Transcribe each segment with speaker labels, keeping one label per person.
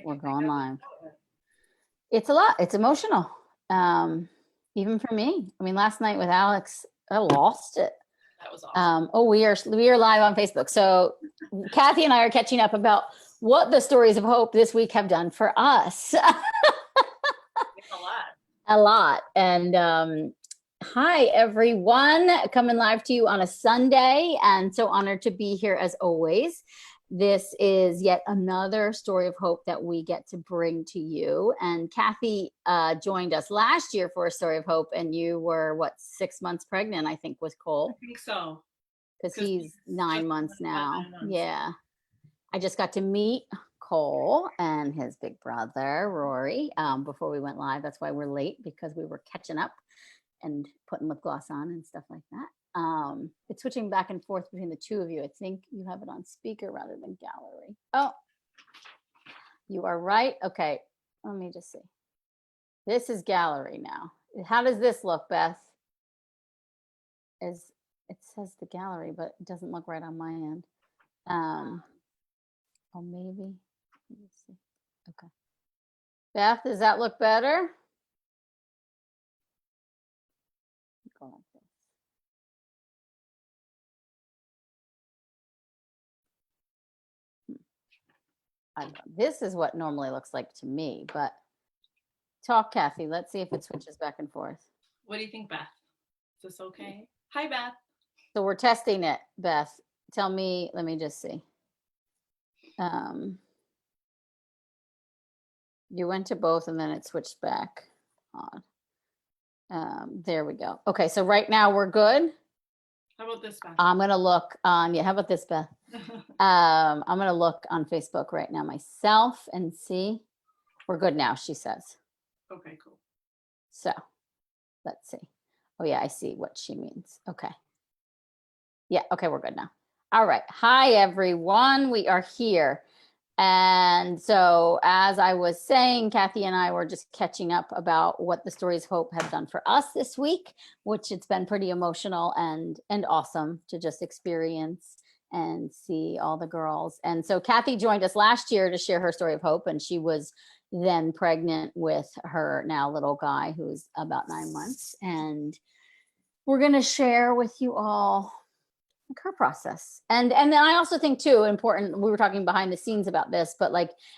Speaker 1: We're going live. It's a lot. It's emotional. Even for me. I mean, last night with Alex, I lost it.
Speaker 2: That was awesome.
Speaker 1: We are live on Facebook. So Kathy and I are catching up about what the stories of hope this week have done for us. A lot. And hi, everyone. Coming live to you on a Sunday. And so honored to be here as always. This is yet another story of hope that we get to bring to you. And Kathy joined us last year for a story of hope. And you were, 6 months pregnant, I think, with Cole.
Speaker 2: I think so.
Speaker 1: Because he's 9 months now. 9 months. Yeah. I just got to meet Cole and his big brother, Rory, before we went live. That's why we're late, because we were catching up and putting lip gloss on and stuff like that. It's switching back and forth between the two of you. I think you have it on speaker rather than gallery. Oh, you are right. Okay, let me just see. This is gallery now. How does this look, Beth? It says the gallery, but it doesn't look right on my end. Oh, maybe. Let me see. Okay. Beth, does that look better? Go like this. I don't know. This is what normally looks like to me, but talk, Kathy. Let's see if it switches back and forth.
Speaker 2: What do you think, Beth? Is this okay? Hi, Beth.
Speaker 1: So we're testing it, Beth. Tell me, let me just see. You went to both and then it switched back on. There we go. Okay, so right now we're good.
Speaker 2: How about this, Beth?
Speaker 1: I'm gonna look on, how about this, Beth? I'm gonna look on Facebook right now myself and see. We're good now, she says.
Speaker 2: Okay, cool.
Speaker 1: So let's see. Oh yeah, I see what she means. Okay. Yeah, okay, we're good now. All right. Hi, everyone. We are here. And so, as I was saying, Kathy and I were just catching up about what the stories of hope have done for us this week, which it's been pretty emotional and awesome to just experience and see all the girls. And so Kathy joined us last year to share her story of hope, and she was then pregnant with her now little guy who's about 9 months. And we're going to share with you all her process. And then I also think too, important, we were talking behind the scenes about this, but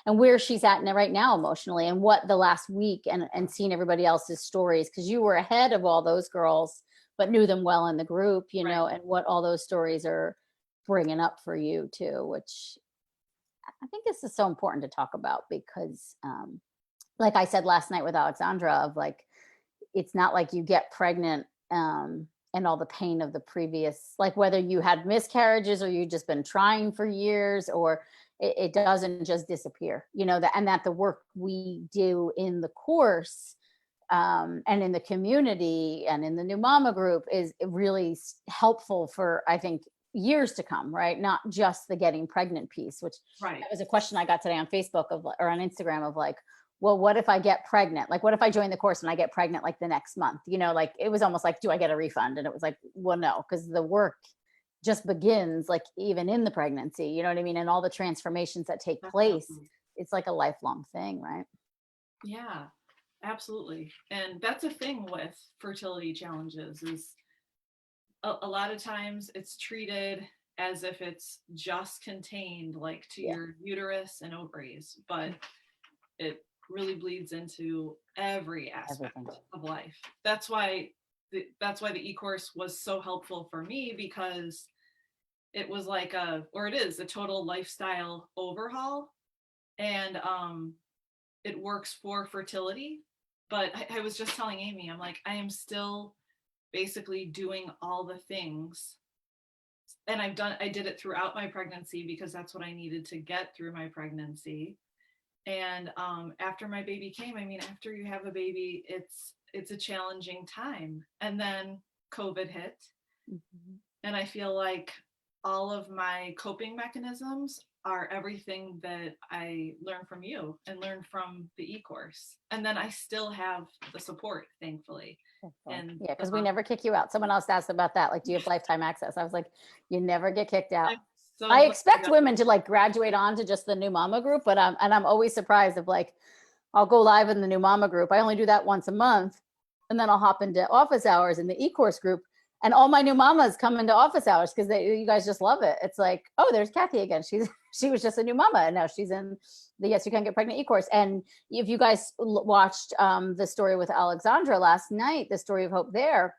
Speaker 1: and where she's at right now emotionally, and what the last week and seeing everybody else's stories, because you were ahead of all those girls, but knew them well in the group, you know, and what all those stories are bringing up for you too, which I think this is so important to talk about, because like I said last night with Alexandra, of it's not like you get pregnant and all the pain of the previous, whether you had miscarriages or you just been trying for years, or it doesn't just disappear, you know, that the work we do in the course and in the community and in the new mama group is really helpful for, I think, years to come, right? Not just the getting pregnant piece, which that was a question I got today on Facebook or on Instagram of well, what if I get pregnant? What if I join the course and I get pregnant the next month? You know, it was almost do I get a refund? And it was well, no, because the work just begins even in the pregnancy, you know what I mean? And all the transformations that take place, it's a lifelong thing, right?
Speaker 2: Yeah, absolutely. And that's a thing with fertility challenges, is a lot of times it's treated as if it's just contained to your uterus and ovaries, but it really bleeds into every aspect of life. That's why the e-course was so helpful for me, because it was it is a total lifestyle overhaul, and it works for fertility. But I was just telling Aimee, I'm I am still basically doing all the things, and I did it throughout my pregnancy, because that's what I needed to get through my pregnancy. And after my baby came, after you have a baby, it's a challenging time. And then COVID hit. Mm-hmm. And I feel all of my coping mechanisms are everything that I learned from you and learned from the e-course. And then I still have the support, thankfully.
Speaker 1: And because we never kick you out. Someone else asked about that. Do you have lifetime access? I was you never get kicked out.
Speaker 2: I'm So
Speaker 1: I
Speaker 2: glad you
Speaker 1: expect
Speaker 2: got
Speaker 1: women to like graduate on to just the new mama group, but I'm always surprised of like, I'll go live in the new mama group. I only do that once a month. And then I'll hop into office hours in the e-course group. And all my new mamas come into office hours because you guys just love it. It's like, oh, there's Kathy again. She was just a new mama and now she's in the Yes You Can Get Pregnant e-course. And if you guys watched the story with Alexandra last night, the story of hope there,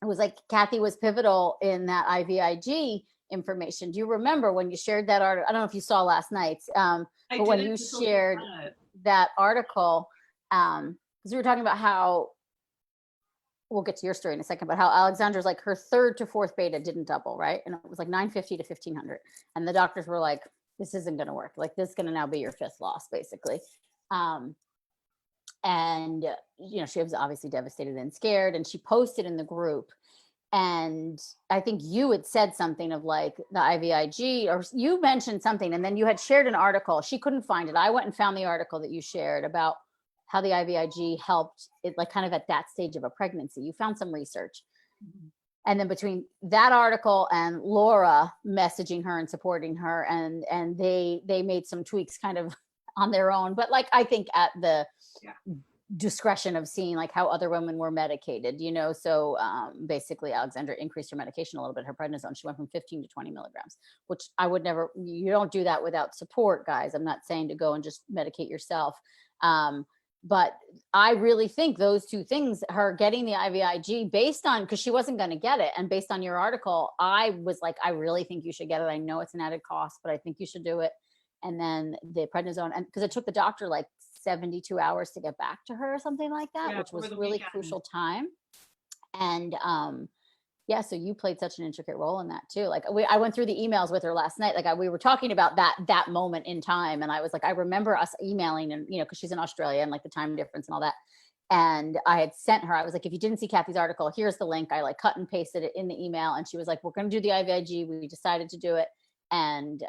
Speaker 1: it was like Kathy was pivotal in that IVIG information. Do you remember when you shared that article? I don't know if you saw last night's,
Speaker 2: I
Speaker 1: but when
Speaker 2: didn't
Speaker 1: you
Speaker 2: until you
Speaker 1: shared
Speaker 2: said it.
Speaker 1: that article, because we were talking about how, we'll get to your story in a second, but how Alexandra's like her third to fourth beta didn't double, right? And it was like 950 to 1500. And the doctors were like, this isn't going to work. Like, this is going to now be your fifth loss, basically. And, she was obviously devastated and scared. And she posted in the group. And I think you had said something of like the IVIG, or you mentioned something, and then you had shared an article. She couldn't find it. I went and found the article that you shared about how the IVIG helped it, like kind of at that stage of a pregnancy. You found some research. Mm-hmm. And then between that article and Laura messaging her and supporting her, and they made some tweaks kind of on their own, but like I think at the discretion of seeing like how other women were medicated, so basically Alexandra increased her medication a little bit, her prednisone. She went from 15 to 20 milligrams, which I would never, you don't do that without support, guys. I'm not saying to go and just medicate yourself. But I really think those two things, her getting the IVIG based on, because she wasn't going to get it, and based on your article, I was like, I really think you should get it. I know it's an added cost, but I think you should do it. And then the prednisone, and because it took the doctor like 72 hours to get back to her or something like that, which was really weekend. Crucial time. And so you played such an intricate role in that too. Like I went through the emails with her last night. Like we were talking about that moment in time. And I was like, I remember us emailing, and, cause she's in Australia and like the time difference and all that. And I had sent her, I was like, if you didn't see Kathy's article, here's the link. I like cut and pasted it in the email. And she was like, we're going to do the IVIG. We decided to do it. And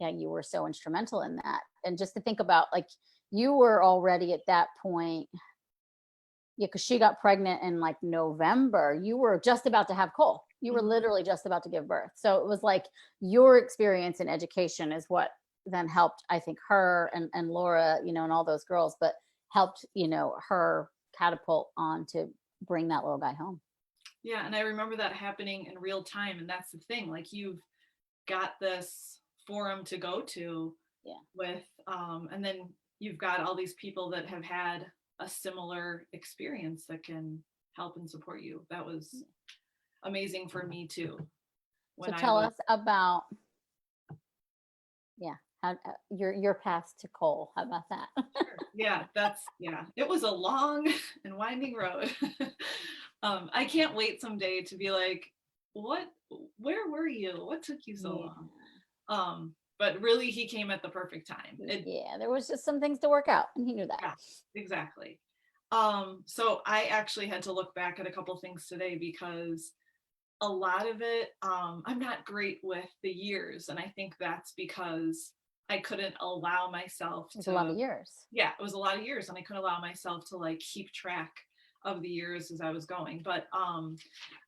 Speaker 1: you were so instrumental in that. And just to think about, like, you were already at that point, because she got pregnant in like November. You were just about to have Cole. You were literally just about to give birth. So it was like your experience in education is what then helped, I think, her and Laura, and all those girls, but helped, her catapult on to bring that little guy home.
Speaker 2: Yeah. And I remember that happening in real time. And that's the thing, like you've got this forum to go to with, and then you've got all these people that have had a similar experience that can help and support you. That was amazing for me too.
Speaker 1: So tell us about, how your path to Cole. How about that?
Speaker 2: Sure. Yeah, it was a long and winding road. I can't wait someday to be like, where were you? What took you so long? But really, he came at the perfect time.
Speaker 1: There was just some things to work out, and he knew that.
Speaker 2: Yeah, exactly. So I actually had to look back at a couple things today because a lot of it, I'm not great with the years, and I think that's because I couldn't allow myself to.
Speaker 1: It was a lot of years.
Speaker 2: Yeah, it was a lot of years, and I couldn't allow myself to like keep track of the years as I was going. But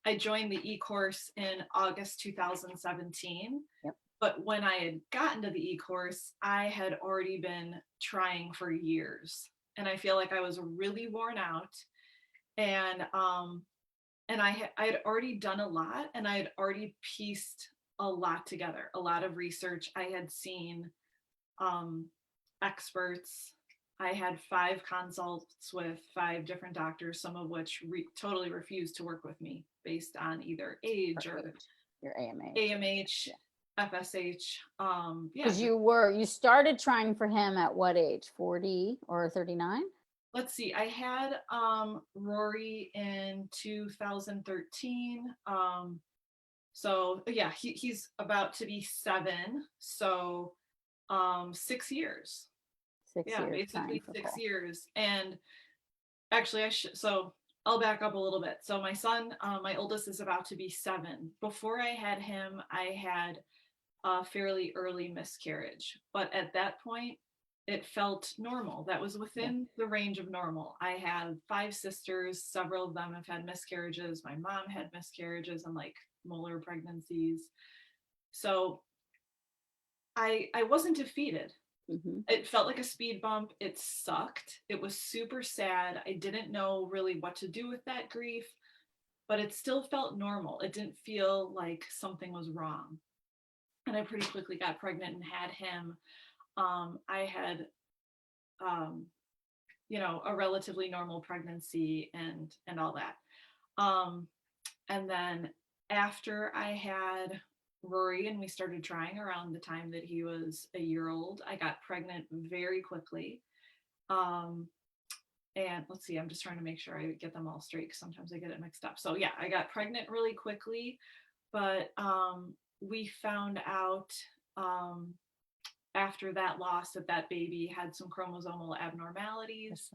Speaker 2: I joined the e-course in August 2017.
Speaker 1: Yep.
Speaker 2: But when I had gotten to the e-course, I had already been trying for years. And I feel like I was really worn out. And I had already done a lot, and I had already pieced a lot together, a lot of research. I had seen experts. I had 5 consults with 5 different doctors, some of which totally refused to work with me based on either age or
Speaker 1: your
Speaker 2: AMH, FSH.
Speaker 1: Because you started trying for him at what age? 40 or 39?
Speaker 2: Let's see. I had Rory in 2013. So yeah, he's about to be 7. So 6 years.
Speaker 1: 6 years.
Speaker 2: Basically 6 years. And actually, so I'll back up a little bit. So my son, my oldest, is about to be 7. Before I had him, I had a fairly early miscarriage. But at that point, it felt normal. That was within the range of normal. I have 5 sisters. Several of them have had miscarriages. My mom had miscarriages and like molar pregnancies. So I wasn't defeated.
Speaker 1: Mm-hmm.
Speaker 2: It felt like a speed bump. It sucked. It was super sad. I didn't know really what to do with that grief, but it still felt normal. It didn't feel like something was wrong. And I pretty quickly got pregnant and had him. I had, um, a relatively normal pregnancy and all that. Um, and then after I had Rory and we started trying around the time that he was a year old, I got pregnant very quickly. Um, and let's see, I'm just trying to make sure I get them all straight because sometimes I get it mixed up. So yeah, I got pregnant really quickly, but we found out um, after that loss that that baby had some chromosomal abnormalities.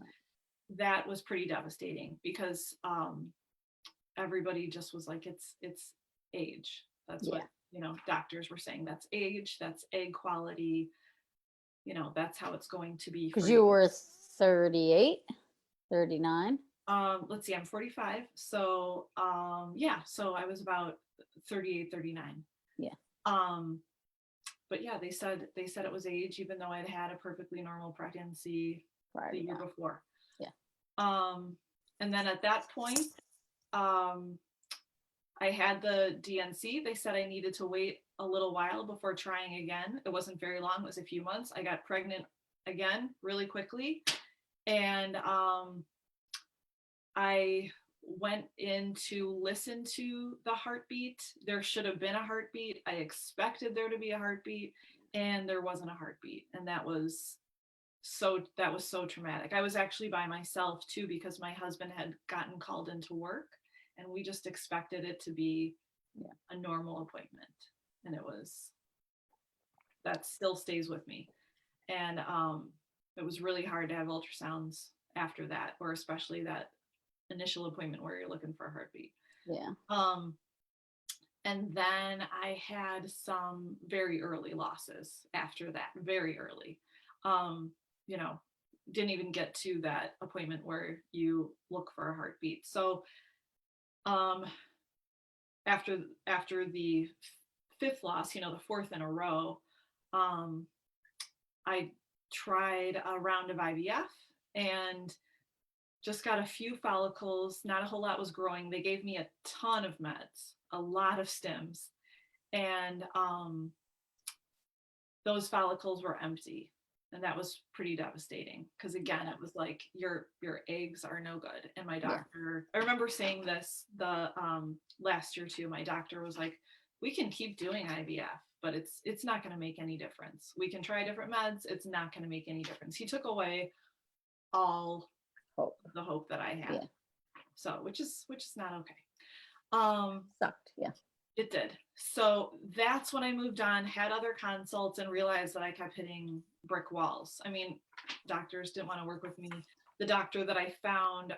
Speaker 2: That was pretty devastating because everybody just was like, it's age. That's what, doctors were saying. That's age, that's egg quality. That's how it's going to be for
Speaker 1: Because
Speaker 2: you.
Speaker 1: you were 38, 39.
Speaker 2: Let's see, I'm 45. So yeah, so I was about 38, 39.
Speaker 1: Yeah.
Speaker 2: But yeah, they said it was age, even though I'd had a perfectly normal pregnancy the year before.
Speaker 1: Yeah.
Speaker 2: And then at that point, I had the DNC. They said I needed to wait a little while before trying again. It wasn't very long. It was a few months. I got pregnant again really quickly. And I went in to listen to the heartbeat. There should have been a heartbeat. I expected there to be a heartbeat, and there wasn't a heartbeat. And that was so traumatic. I was actually by myself too because my husband had gotten called into work, and we just expected it to be a normal appointment. And that still stays with me. And it was really hard to have ultrasounds after that, or especially that initial appointment where you're looking for a heartbeat.
Speaker 1: Yeah.
Speaker 2: And then I had some very early losses after that, very early. Didn't even get to that appointment where you look for a heartbeat. So after the fifth loss, the fourth in a row, I tried a round of IVF and just got a few follicles. Not a whole lot was growing. They gave me a ton of meds, a lot of stims, and those follicles were empty. And that was pretty devastating because again, it was like your eggs are no good. And my doctor, I remember saying this the last year too. My doctor was like, we can keep doing IVF, but it's not going to make any difference. We can try different meds. It's not going to make any difference. He took away all the hope that I had. Yeah. So which is not okay.
Speaker 1: Sucked. Yeah.
Speaker 2: It did. So that's when I moved on, had other consults, and realized that I kept hitting brick walls. I mean, doctors didn't want to work with me. The doctor that I found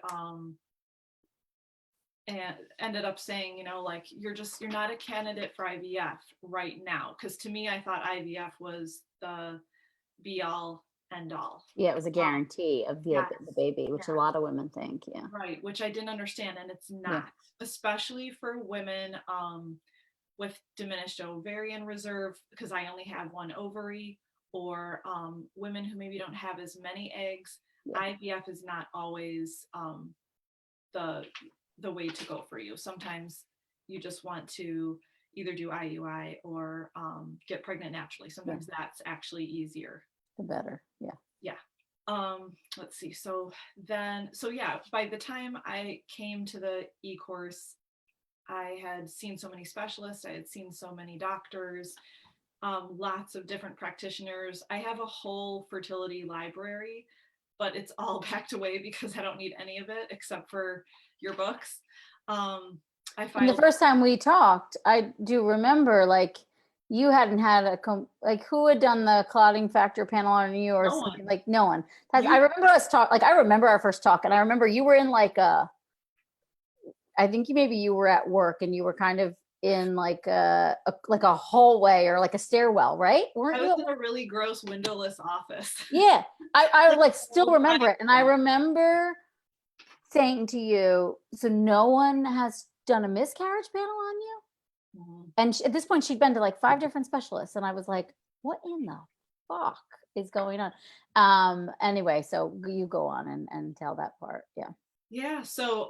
Speaker 2: and ended up saying, like, you're not a candidate for IVF right now. Because to me, I thought IVF was the be all end all.
Speaker 1: Yeah, it was a guarantee of the baby, which a lot of women think. Yeah.
Speaker 2: Right, which I didn't understand, and it's not, especially for women with diminished ovarian reserve, because I only have one ovary, or women who maybe don't have as many eggs. IVF is not always the way to go for you. Sometimes you just want to either do IUI or get pregnant naturally. Sometimes that's actually easier.
Speaker 1: The better. Yeah.
Speaker 2: Yeah. Let's see. So by the time I came to the e-course, I had seen so many specialists. I had seen so many doctors, lots of different practitioners. I have a whole fertility library, but it's all packed away because I don't need any of it except for your books.
Speaker 1: And the first time we talked, I do remember you hadn't had who had done the clotting factor panel on you or something? Like no one. I remember us talk. I remember our first talk, and I remember you were in I think you were at work and you were kind of in a hallway or like a stairwell, right?
Speaker 2: I was in a really gross windowless office.
Speaker 1: Yeah, I still remember it, and I remember saying to you, so no one has done a miscarriage panel on you? Mm-hmm. And at this point, she'd been to 5 different specialists. And I was like, what in the fuck is going on? Anyway, so you go on and tell that part. Yeah.
Speaker 2: Yeah. So,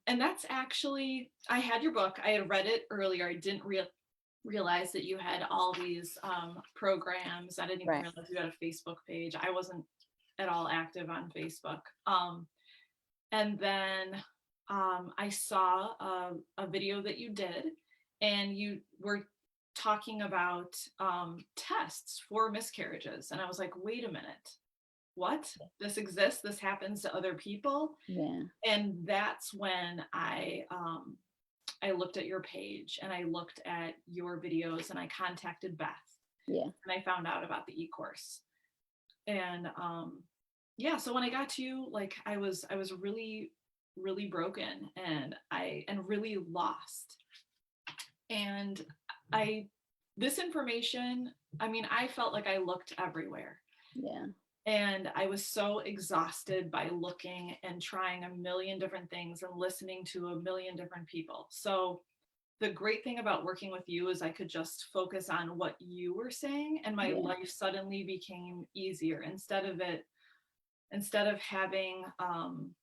Speaker 2: and that's actually, I had your book. I had read it earlier. I didn't realize that you had all these programs. I didn't even
Speaker 1: Right.
Speaker 2: realize you had a Facebook page. I wasn't at all active on Facebook. And then I saw a video that you did, and you were talking about tests for miscarriages. And I was like, wait a minute, what? This exists? This happens to other people?
Speaker 1: Yeah.
Speaker 2: And that's when I looked at your page and I looked at your videos and I contacted Beth.
Speaker 1: Yeah.
Speaker 2: And I found out about the e-course. And yeah, so when I got to you, like I was really, really broken and really lost. And this information, I mean, I felt like I looked everywhere.
Speaker 1: Yeah.
Speaker 2: And I was so exhausted by looking and trying a million different things and listening to a million different people. So the great thing about working with you is I could just focus on what you were saying, and my life suddenly became easier instead of having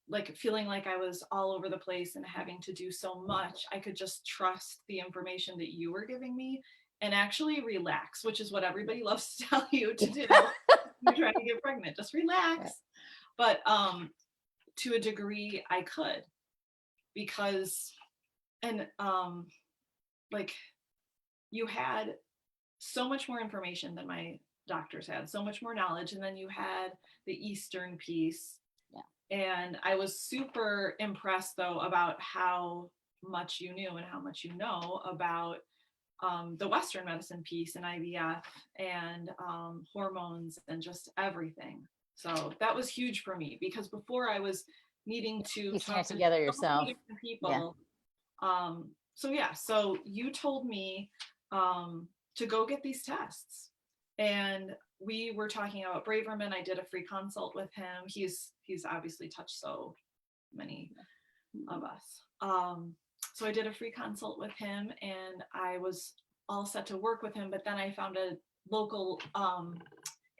Speaker 2: like feeling like I was all over the place and having to do so much. I could just trust the information that you were giving me and actually relax, which is what everybody loves to tell you to do. You're trying to get pregnant, just relax. But to a degree I could, because and like you had so much more information than my doctors had, so much more knowledge, and then you had the Eastern piece. And I was super impressed though about how much you knew and how much you know about the Western medicine piece and IVF and hormones and just everything. So that was huge for me, because before I was needing to
Speaker 1: Piecing
Speaker 2: talk
Speaker 1: it
Speaker 2: to
Speaker 1: together
Speaker 2: so
Speaker 1: yourself.
Speaker 2: many different people. So you told me to go get these tests, and we were talking about Braverman. I did a free consult with him. He's obviously touched so many of us. So I did a free consult with him, and I was all set to work with him. But then I found a local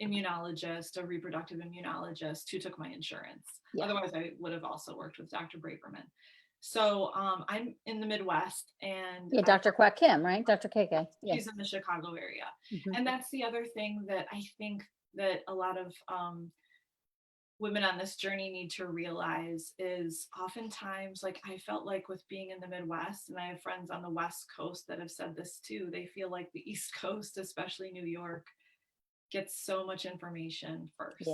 Speaker 2: immunologist, a reproductive immunologist, who took my insurance. Otherwise, I would have also worked with Dr. Braverman. So I'm in the Midwest, and
Speaker 1: Dr. Quack Kim, right? Dr. KK.
Speaker 2: She's in the Chicago area. And that's the other thing that I think that a lot of women on this journey need to realize is oftentimes, like I felt like with being in the Midwest, and I have friends on the West Coast that have said this too, they feel like the East Coast, especially New York, gets so much information first.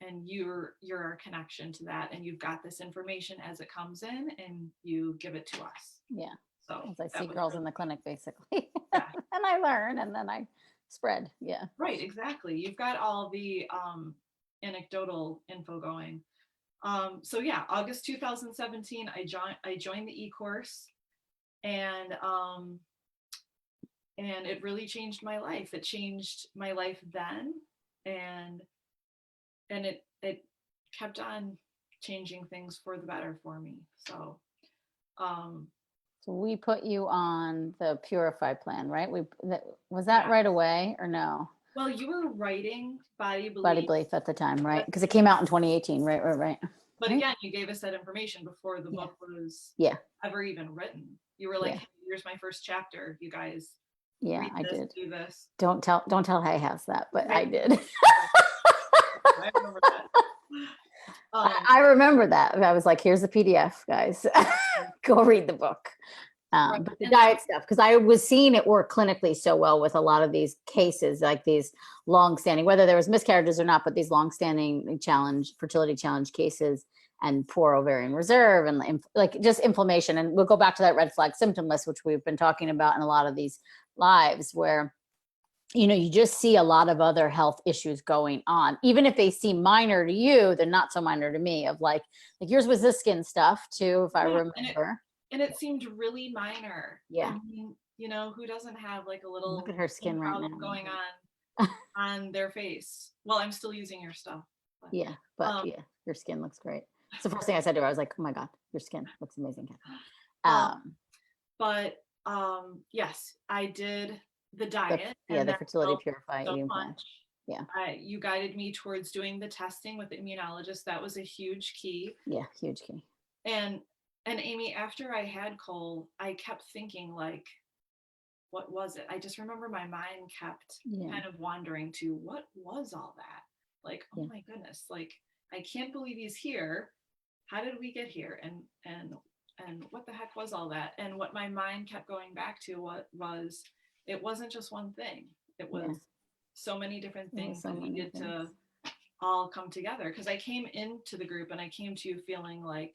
Speaker 2: And you're our connection to that, and you've got this information as it comes in and you give it to us. So
Speaker 1: as I see girls really in the clinic, basically.
Speaker 2: Yeah.
Speaker 1: And I learn, and then I spread.
Speaker 2: Right, exactly. You've got all the anecdotal info going. So yeah, August 2017, I joined the e-course, and it really changed my life. It changed my life then, and it kept on changing things for the better for me. So
Speaker 1: we put you on the Purify plan, right? Was that right away or no?
Speaker 2: Well, you were writing Body
Speaker 1: Belief at the time, right? Because it came out in 2018, right.
Speaker 2: But again, you gave us that information before the book was ever even written. You were like, hey, here's my first chapter, you guys.
Speaker 1: Yeah, I did.
Speaker 2: Do this.
Speaker 1: Don't tell Hay House that, but I did.
Speaker 2: I remember that.
Speaker 1: I remember that. I was like, here's the PDF, guys. Go read the book. But the diet stuff, because I was seeing it work clinically so well with a lot of these cases, like these long-standing, whether there was miscarriages or not, but these long-standing fertility challenge cases, and poor ovarian reserve, and like just inflammation. And we'll go back to that red flag symptom list, which we've been talking about in a lot of these lives, where you just see a lot of other health issues going on. Even if they seem minor to you, they're not so minor to me, of like yours was this skin stuff too, if I remember.
Speaker 2: And it seemed really minor.
Speaker 1: Yeah.
Speaker 2: I mean, who doesn't have like a little
Speaker 1: look at her skin right now
Speaker 2: going on their face? Well, I'm still using your stuff.
Speaker 1: But your skin looks great. It's the first thing I said to her. I was like, oh my God, your skin looks amazing.
Speaker 2: But yes, I did the diet,
Speaker 1: Yeah,
Speaker 2: and
Speaker 1: the
Speaker 2: that
Speaker 1: fertility
Speaker 2: helped
Speaker 1: purify
Speaker 2: so
Speaker 1: eating plan.
Speaker 2: much.
Speaker 1: Yeah.
Speaker 2: You guided me towards doing the testing with the immunologist. That was a huge key.
Speaker 1: Yeah, huge key.
Speaker 2: And Aimee, after I had Cole, I kept thinking like, what was it? I just remember my mind kept
Speaker 1: Yeah.
Speaker 2: kind of wandering to what was all that? Like, oh
Speaker 1: Yeah.
Speaker 2: my goodness, like I can't believe he's here. How did we get here? And what the heck was all that? And what my mind kept going back to was it wasn't just one thing. It was
Speaker 1: Yeah.
Speaker 2: so many different
Speaker 1: There was
Speaker 2: things
Speaker 1: so
Speaker 2: that
Speaker 1: many
Speaker 2: needed
Speaker 1: things.
Speaker 2: to all come together. Because I came into the group and I came to you feeling like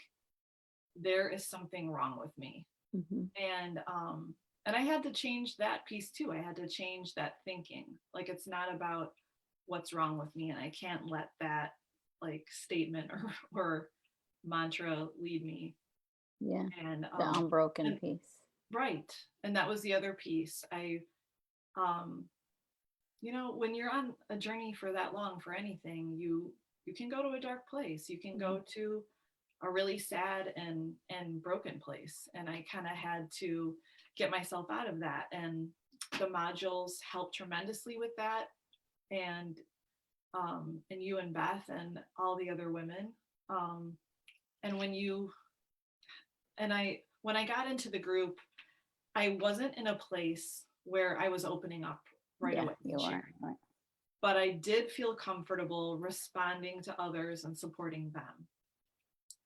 Speaker 2: there is something wrong with me.
Speaker 1: Mm-hmm.
Speaker 2: And I had to change that piece too. I had to change that thinking. Like it's not about what's wrong with me, and I can't let that like statement or mantra lead me.
Speaker 1: Yeah.
Speaker 2: And
Speaker 1: The unbroken
Speaker 2: and
Speaker 1: piece.
Speaker 2: right. And that was the other piece. Um you know, when you're on a journey for that long for anything, you can go to a dark place. You can go to a really sad and broken place. And I kind of had to get myself out of that. And the modules helped tremendously with that. And you and Beth and all the other women. Um, and when I got into the group, I wasn't in a place where I was opening up right
Speaker 1: Yeah,
Speaker 2: away
Speaker 1: you
Speaker 2: and
Speaker 1: are.
Speaker 2: sharing.
Speaker 1: Right.
Speaker 2: But I did feel comfortable responding to others and supporting them.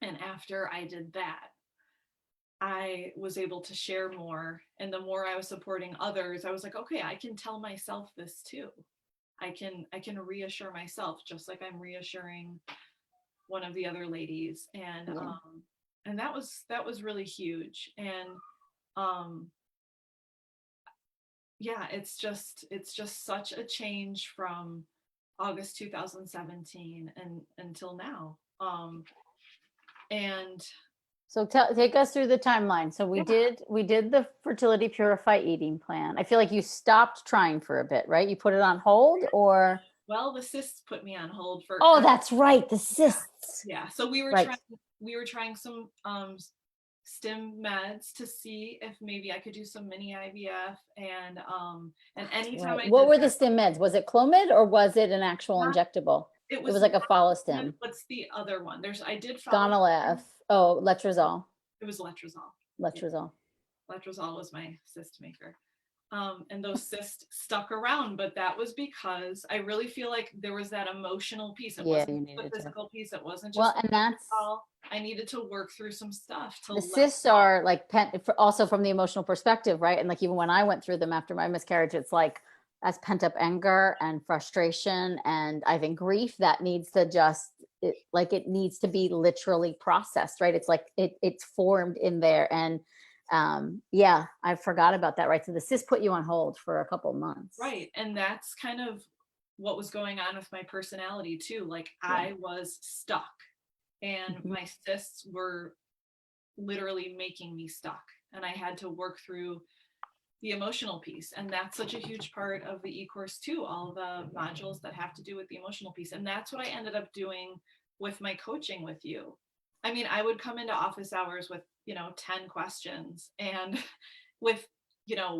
Speaker 2: And after I did that, I was able to share more. And the more I was supporting others, I was like, okay, I can tell myself this too. I can reassure myself just like I'm reassuring one of the other ladies. And that was really huge. And um yeah, it's just such a change from August 2017 and until now. And
Speaker 1: So take us through the timeline. So
Speaker 2: yeah,
Speaker 1: we did the fertility purify eating plan. I feel like you stopped trying for a bit, right? You put it on hold, or
Speaker 2: well, the cysts put me on hold for
Speaker 1: oh, that's right, the
Speaker 2: yeah.
Speaker 1: cysts.
Speaker 2: Yeah. So
Speaker 1: Right.
Speaker 2: we were trying some stim meds to see if maybe I could do some mini IVF and anytime
Speaker 1: Right.
Speaker 2: I
Speaker 1: What
Speaker 2: did
Speaker 1: were the
Speaker 2: that,
Speaker 1: stim meds? Was it Clomid or was it an actual
Speaker 2: not,
Speaker 1: injectable?
Speaker 2: it
Speaker 1: It
Speaker 2: was
Speaker 1: was like a
Speaker 2: not,
Speaker 1: follow stim.
Speaker 2: what's the other one? I did follow
Speaker 1: Gonal-F. Oh, letrozole.
Speaker 2: it was letrozole. Yeah.
Speaker 1: Letrozole.
Speaker 2: Letrozole was my cyst maker. And those cysts stuck around, but that was because I really feel like there was that emotional piece. It
Speaker 1: Yeah,
Speaker 2: wasn't
Speaker 1: you
Speaker 2: the
Speaker 1: needed to.
Speaker 2: physical piece. It wasn't just
Speaker 1: Well,
Speaker 2: the
Speaker 1: and that's
Speaker 2: physical. I needed to work through some stuff to
Speaker 1: the
Speaker 2: let
Speaker 1: cysts
Speaker 2: go.
Speaker 1: are like also from the emotional perspective, right? And like even when I went through them after my miscarriage, it's like as pent up anger and frustration and I think grief that needs to it needs to be literally processed, right? It's like it's formed in there. And yeah, I forgot about that, right? So the cyst put you on hold for a couple months.
Speaker 2: Right. And that's kind of what was going on with my personality too. Like
Speaker 1: Yeah.
Speaker 2: I was stuck and
Speaker 1: Mhm.
Speaker 2: my cysts were literally making me stuck. And I had to work through the emotional piece. And that's such a huge part of the e-course too, all the modules that have to do with the emotional piece. And that's what I ended up doing with my coaching with you. I mean, I would come into office hours with, 10 questions and with,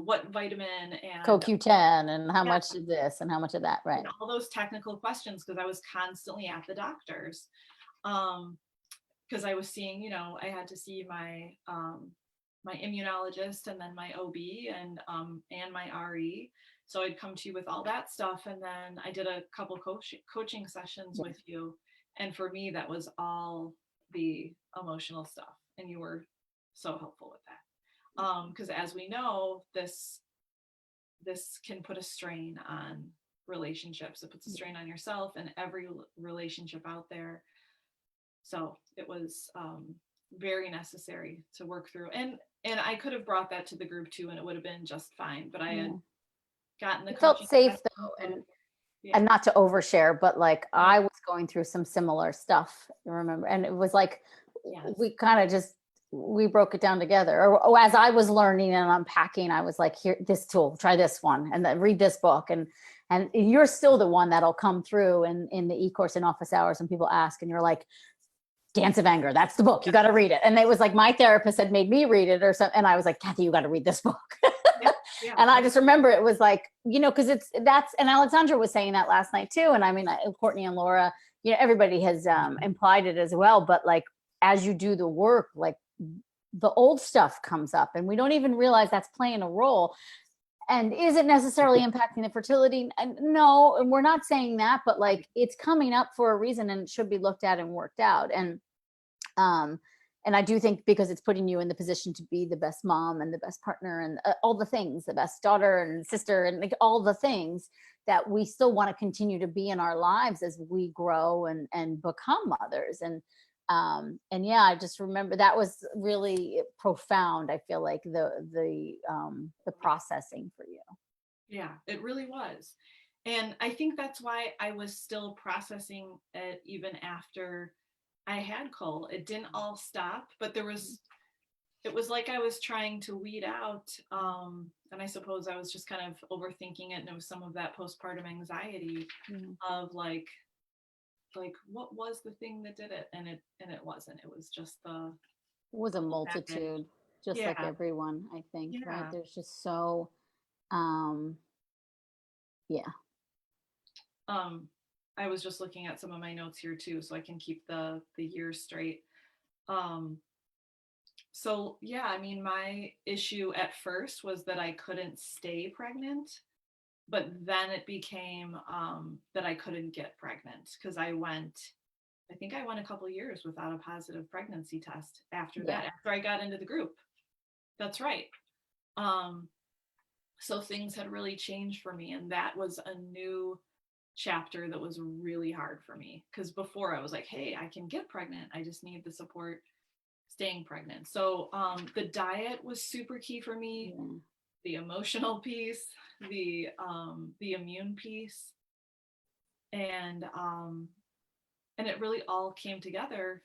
Speaker 2: what vitamin and
Speaker 1: CoQ10 and how
Speaker 2: yeah,
Speaker 1: much of this and how much of that, right?
Speaker 2: and all those technical questions because I was constantly at the doctor's. Because I was seeing, I had to see my immunologist and then my OB and my RE. So I'd come to you with all that stuff, and then I did a couple coaching sessions
Speaker 1: Yeah.
Speaker 2: with you, and for me that was all the emotional stuff, and you were so helpful with that. Because as we know, this can put a strain on relationships. It puts a strain on yourself and every relationship out there. So it was very necessary to work through. And I could have brought that to the group too, and it would have been just fine. But I
Speaker 1: Yeah.
Speaker 2: had gotten the
Speaker 1: It felt
Speaker 2: coaching
Speaker 1: safe
Speaker 2: sessions
Speaker 1: though,
Speaker 2: with,
Speaker 1: and
Speaker 2: yeah,
Speaker 1: not to overshare, but like
Speaker 2: no,
Speaker 1: I was going through some similar stuff, you remember? And it was like
Speaker 2: yes,
Speaker 1: we kind of just we broke it down together. Or as I was learning and unpacking, I was like, here, this tool, try this one, and then read this book. And you're still the one that'll come through in the e-course in office hours and people ask, and you're like, Dance of Anger, that's the book. You got to read it. And it was like my therapist had made me read it or something. And I was like, Kathy, you got to read this book.
Speaker 2: yeah, Yeah.
Speaker 1: And I just remember it was like, because and Alexandra was saying that last night too. And I mean, Courtney and Laura, everybody has implied it as well. But like, as you do the work, like the old stuff comes up and we don't even realize that's playing a role. And is it necessarily impacting the fertility? No, and we're not saying that, but like it's coming up for a reason and it should be looked at and worked out. Um, and I do think because it's putting you in the position to be the best mom and the best partner and all the things, the best daughter and sister and like all the things that we still want to continue to be in our lives as we grow and become mothers. And yeah, I just remember that was really profound. I feel like the processing for you.
Speaker 2: Yeah, it really was. And I think that's why I was still processing it even after I had Cole. It didn't all stop, but it was like I was trying to weed out. And I suppose I was just kind of overthinking it. And it was some of that postpartum anxiety of like what was the thing that did it? And it wasn't. It was just
Speaker 1: it was a multitude, just like everyone, I think, right? There's just so yeah.
Speaker 2: I was just looking at some of my notes here too, so I can keep the years straight. So yeah, I mean, my issue at first was that I couldn't stay pregnant, but then it became that I couldn't get pregnant because I think I went a couple years without a positive pregnancy test after that, after I got into the group. That's right. So things had really changed for me, and that was a new chapter that was really hard for me because before I was like, hey, I can get pregnant. I just need the support staying pregnant. So the diet was super key for me. Yeah. The emotional piece, the immune piece, and it really all came together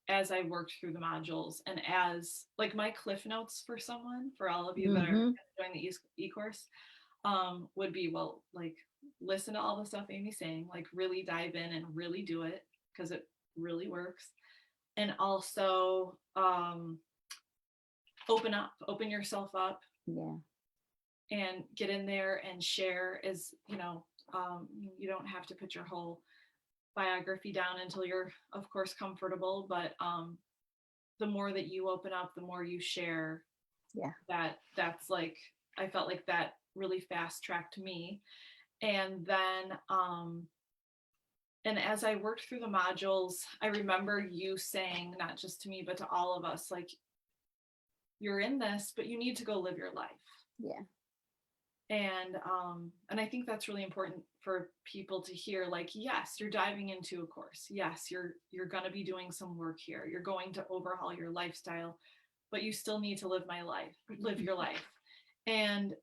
Speaker 2: as I worked through the modules and as like my cliff notes for all of you that are doing the e-course would be, well, like listen to all the stuff Aimee's saying, like really dive in and really do it because it really works. And also open yourself up.
Speaker 1: Yeah.
Speaker 2: And get in there and share as, you don't have to put your whole biography down until you're of course comfortable, but the more that you open up, the more you share.
Speaker 1: Yeah.
Speaker 2: That's like, I felt like that really fast tracked me. And then and as I worked through the modules, I remember you saying, not just to me, but to all of us, like, you're in this, but you need to go live your life.
Speaker 1: Yeah.
Speaker 2: And I think that's really important for people to hear, like, yes, you're diving into a course. Yes, you're going to be doing some work here. You're going to overhaul your lifestyle, but you still need to live your life. And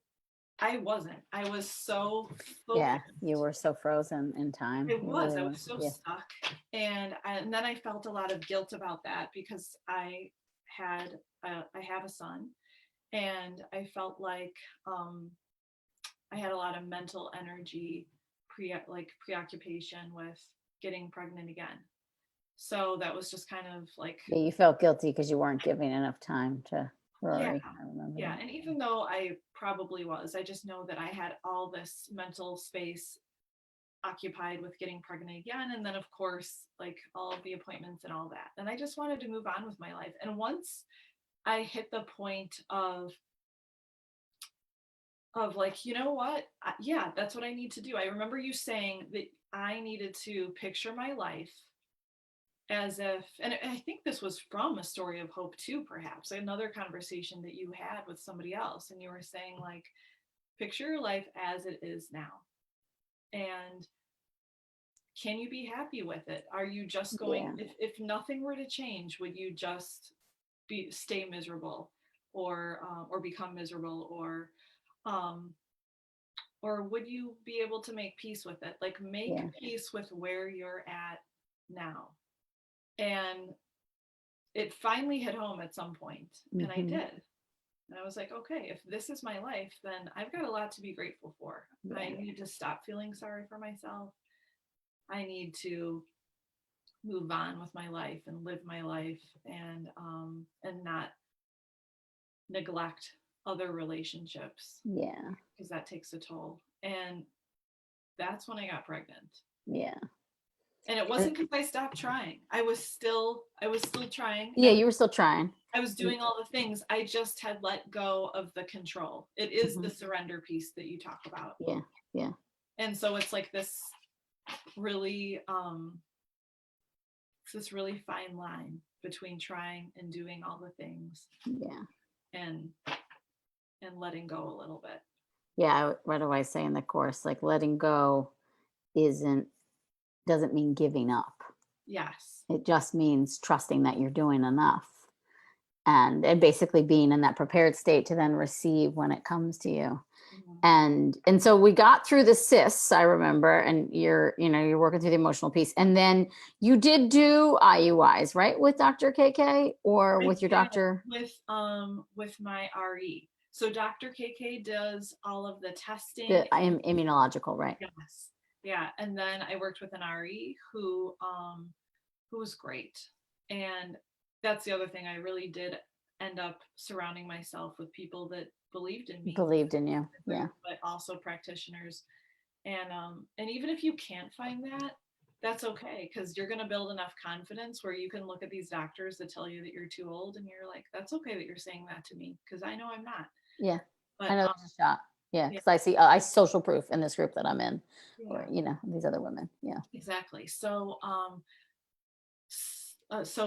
Speaker 2: I wasn't. I was so focused.
Speaker 1: Yeah, you were so frozen in time.
Speaker 2: I was so stuck. And then I felt a lot of guilt about that because I have a son, and I felt like I had a lot of mental energy, preoccupation with getting pregnant again. So that was just kind of like,
Speaker 1: yeah, you felt guilty because you weren't giving enough time to Rory.
Speaker 2: Yeah,
Speaker 1: I remember.
Speaker 2: Yeah,
Speaker 1: that.
Speaker 2: And even though I probably was, I just know that I had all this mental space occupied with getting pregnant again, and then of course like all of the appointments and all that. And I just wanted to move on with my life. And once I hit the point of like, you know what? Yeah, that's what I need to do. I remember you saying that I needed to picture my life as if, and I think this was from a story of hope too, perhaps another conversation that you had with somebody else. And you were saying, like, picture your life as it is now. And can you be happy with it? Are you just going, if nothing were to change, would you just stay miserable or become miserable, or would you be able to make peace with it? Like, make peace with where you're at now. And it finally hit home at some point, and I did. And I was like, okay, if this is my life, then I've got a lot to be grateful for. Yeah. I need to stop feeling sorry for myself. I need to move on with my life and live my life, and not neglect other relationships,
Speaker 1: Yeah.
Speaker 2: because that takes a toll. And that's when I got pregnant.
Speaker 1: Yeah.
Speaker 2: And it wasn't because I stopped trying. I was still trying.
Speaker 1: Yeah, you were still trying.
Speaker 2: I was doing all the things. I just had let go of the control. It is the surrender piece that you talk about.
Speaker 1: Yeah. Yeah.
Speaker 2: And so it's like this really fine line between trying and doing all the things.
Speaker 1: Yeah.
Speaker 2: And letting go a little bit.
Speaker 1: Yeah. What do I say in the course? Like letting go doesn't mean giving up.
Speaker 2: Yes.
Speaker 1: It just means trusting that you're doing enough and basically being in that prepared state to then receive when it comes to you. And so we got through the cysts, I remember, and you're working through the emotional piece. And then you did do IUIs, right? With Dr. KK or with your doctor?
Speaker 2: With my RE. So Dr. KK does all of the testing.
Speaker 1: The immunological, right?
Speaker 2: Yes. Yeah. And then I worked with an RE who was great. And that's the other thing. I really did end up surrounding myself with people that believed in me.
Speaker 1: Believed in you. Yeah.
Speaker 2: But also practitioners. And even if you can't find that, that's okay, because you're going to build enough confidence where you can look at these doctors that tell you that you're too old and you're like, that's okay that you're saying that to me, because I know I'm not.
Speaker 1: Yeah.
Speaker 2: But
Speaker 1: I know there's a shot. Yeah. Because I see I social proof in this group that I'm in, or these other women. Yeah.
Speaker 2: Exactly. So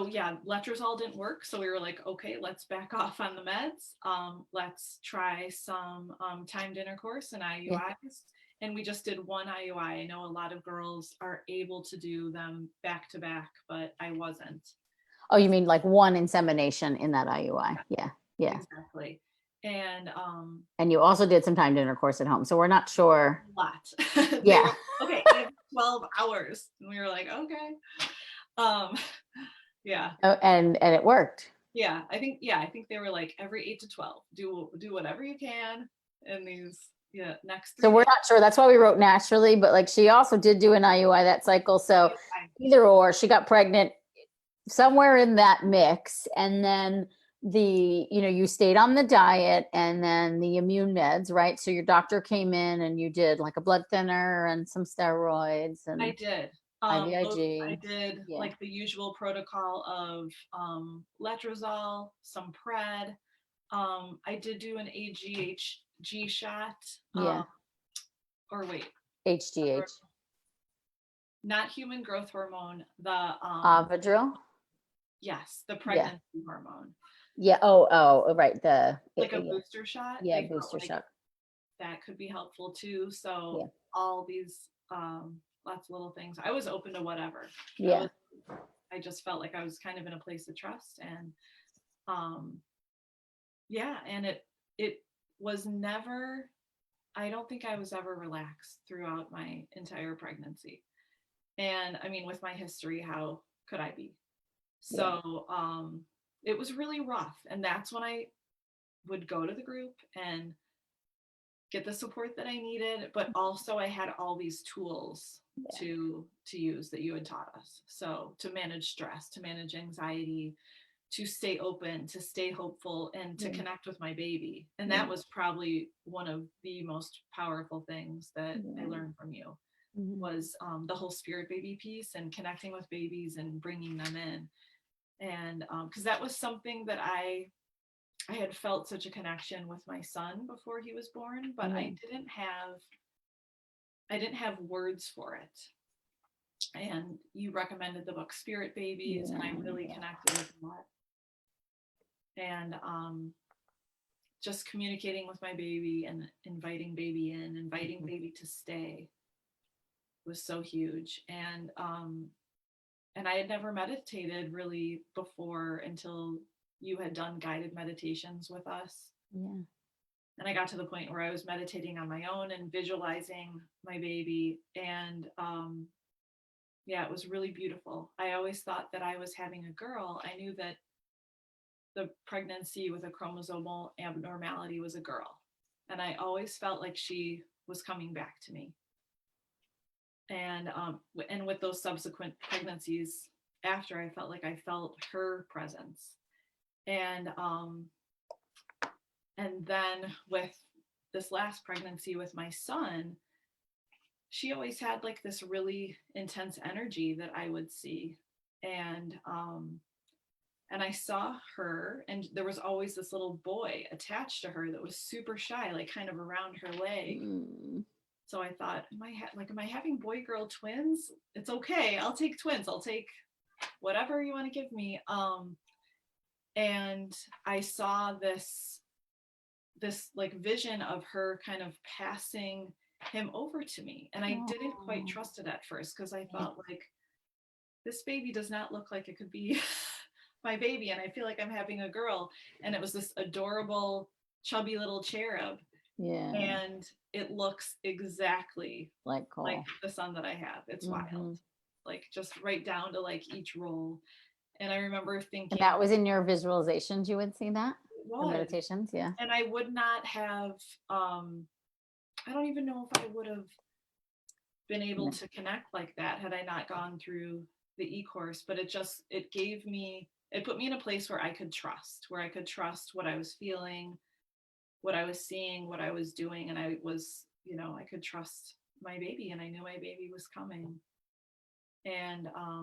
Speaker 2: yeah, letrozole didn't work, so we were like, okay, let's back off on the meds. Let's try some timed intercourse and IUIs. Yeah. And we just did one IUI. I know a lot of girls are able to do them back to back, but I wasn't.
Speaker 1: Oh, you mean like one insemination in that IUI? Yeah. Yeah.
Speaker 2: Exactly. And
Speaker 1: you also did some timed intercourse at home, so we're not sure.
Speaker 2: A lot. Yeah. Okay, 12 hours. And we were like, okay. Yeah.
Speaker 1: Oh, and it worked.
Speaker 2: Yeah, I think they were like every 8 to 12. Do whatever you can in these next 3
Speaker 1: So we're not sure. That's why we wrote naturally, but like she also did do an IUI that cycle. So either or, she got pregnant somewhere in that mix. And then you stayed on the diet and then the immune meds, right? So your doctor came in and you did like a blood thinner and some steroids. And
Speaker 2: I did.
Speaker 1: IVIG.
Speaker 2: I did like the usual protocol of letrozole, some pred. I did do an AGHG shot. Or wait.
Speaker 1: HGH.
Speaker 2: Not human growth hormone. The
Speaker 1: Avidril.
Speaker 2: Yes, the pregnancy hormone.
Speaker 1: Yeah. Oh, right.
Speaker 2: Like a booster shot.
Speaker 1: Yeah, booster shot.
Speaker 2: That could be helpful too. So all these lots of little things. I was open to whatever.
Speaker 1: Yeah.
Speaker 2: I just felt like I was kind of in a place of trust, and and it was never, I don't think I was ever relaxed throughout my entire pregnancy. And I mean, with my history, how could I be? So it was really rough. And that's when I would go to the group and get the support that I needed, but also I had all these tools to use that you had taught us. So to manage stress, to manage anxiety, to stay open, to stay hopeful, and to connect with my baby. And that was probably one of the most powerful things that I learned from you, was the whole spirit baby piece and connecting with babies and bringing them in. And because that was something that I had felt such a connection with my son before he was born, but I didn't have words for it. And you recommended the book Spirit Babies, and I really connected with that. And just communicating with my baby and inviting baby in, inviting baby to stay was so huge. And I had never meditated really before until you had done guided meditations with us. Yeah. And I got to the point where I was meditating on my own and visualizing my baby. And it was really beautiful. I always thought that I was having a girl. I knew that the pregnancy with a chromosomal abnormality was a girl. And I always felt like she was coming back to me. And with those subsequent pregnancies after, I felt like I felt her presence. And And then with this last pregnancy with my son, she always had like this really intense energy that I would see. And I saw her, and there was always this little boy attached to her that was super shy, like kind of around her leg. So I thought, am I having boy girl twins? It's okay. I'll take twins. I'll take whatever you want to give me. And I saw this like vision of her kind of passing him over to me, and I didn't quite trust it at first because I thought like, this baby does not look like it could be my baby, and I feel like I'm having a girl. And it was this adorable chubby little cherub, and it looks exactly like the son that I have. It's wild, like just right down to like each roll. And I remember thinking,
Speaker 1: and that was in your visualizations, you would see that?
Speaker 2: The
Speaker 1: meditations, yeah.
Speaker 2: And I would not have, I don't even know if I would have been able to connect like that had I not gone through the e-course. But it put me in a place where I could trust what I was feeling, what I was seeing, what I was doing. And I could trust my baby, and I knew my baby was coming. And
Speaker 1: I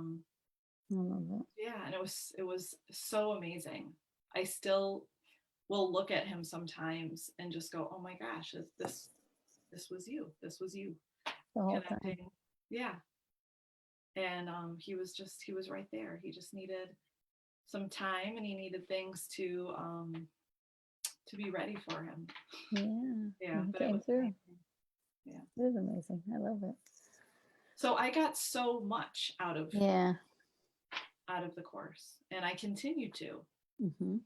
Speaker 1: love it.
Speaker 2: yeah, and it was so amazing. I still will look at him sometimes and just go, oh my gosh, this was you. This was you
Speaker 1: The whole
Speaker 2: connecting.
Speaker 1: time.
Speaker 2: Yeah. And he was right there. He just needed some time, and he needed things to be ready for him.
Speaker 1: Yeah.
Speaker 2: But it was
Speaker 1: through.
Speaker 2: Yeah.
Speaker 1: It is amazing. I love it.
Speaker 2: So I got so much out of the course, and I continue to.
Speaker 1: Do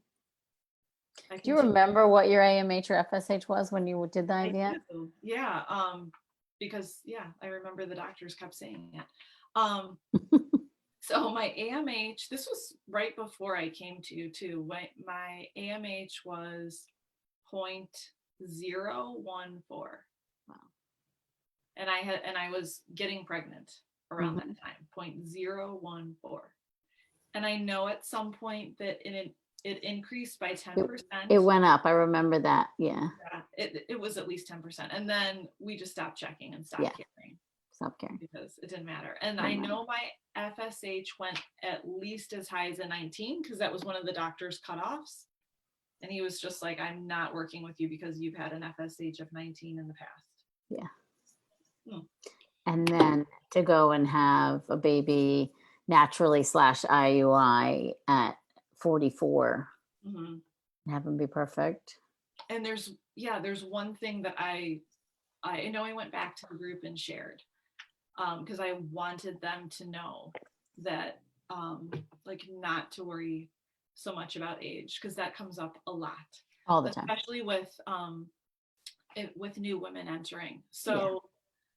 Speaker 1: you remember what your AMH or FSH was when you did the IVF?
Speaker 2: I do. Yeah. Because I remember the doctors kept saying it. So my AMH, this was right before I came to you too. My AMH was 0.014.
Speaker 1: Wow.
Speaker 2: And I was getting pregnant around that time, 0.014. And I know at some point that it increased by 10%.
Speaker 1: It went up. I remember that. Yeah.
Speaker 2: It was at least 10%. And then we just stopped checking and stopped caring.
Speaker 1: Stop caring.
Speaker 2: Because it didn't matter. And I know my FSH went at least as high as a 19, because that was one of the doctor's cutoffs. And he was just like, I'm not working with you because you've had an FSH of 19 in the past.
Speaker 1: Yeah. And then to go and have a baby naturally / IUI at 44 and have him be perfect.
Speaker 2: And there's one thing that I know I went back to the group and shared, because I wanted them to know that, like, not to worry so much about age, because that comes up a lot
Speaker 1: all the time,
Speaker 2: especially with new women entering. So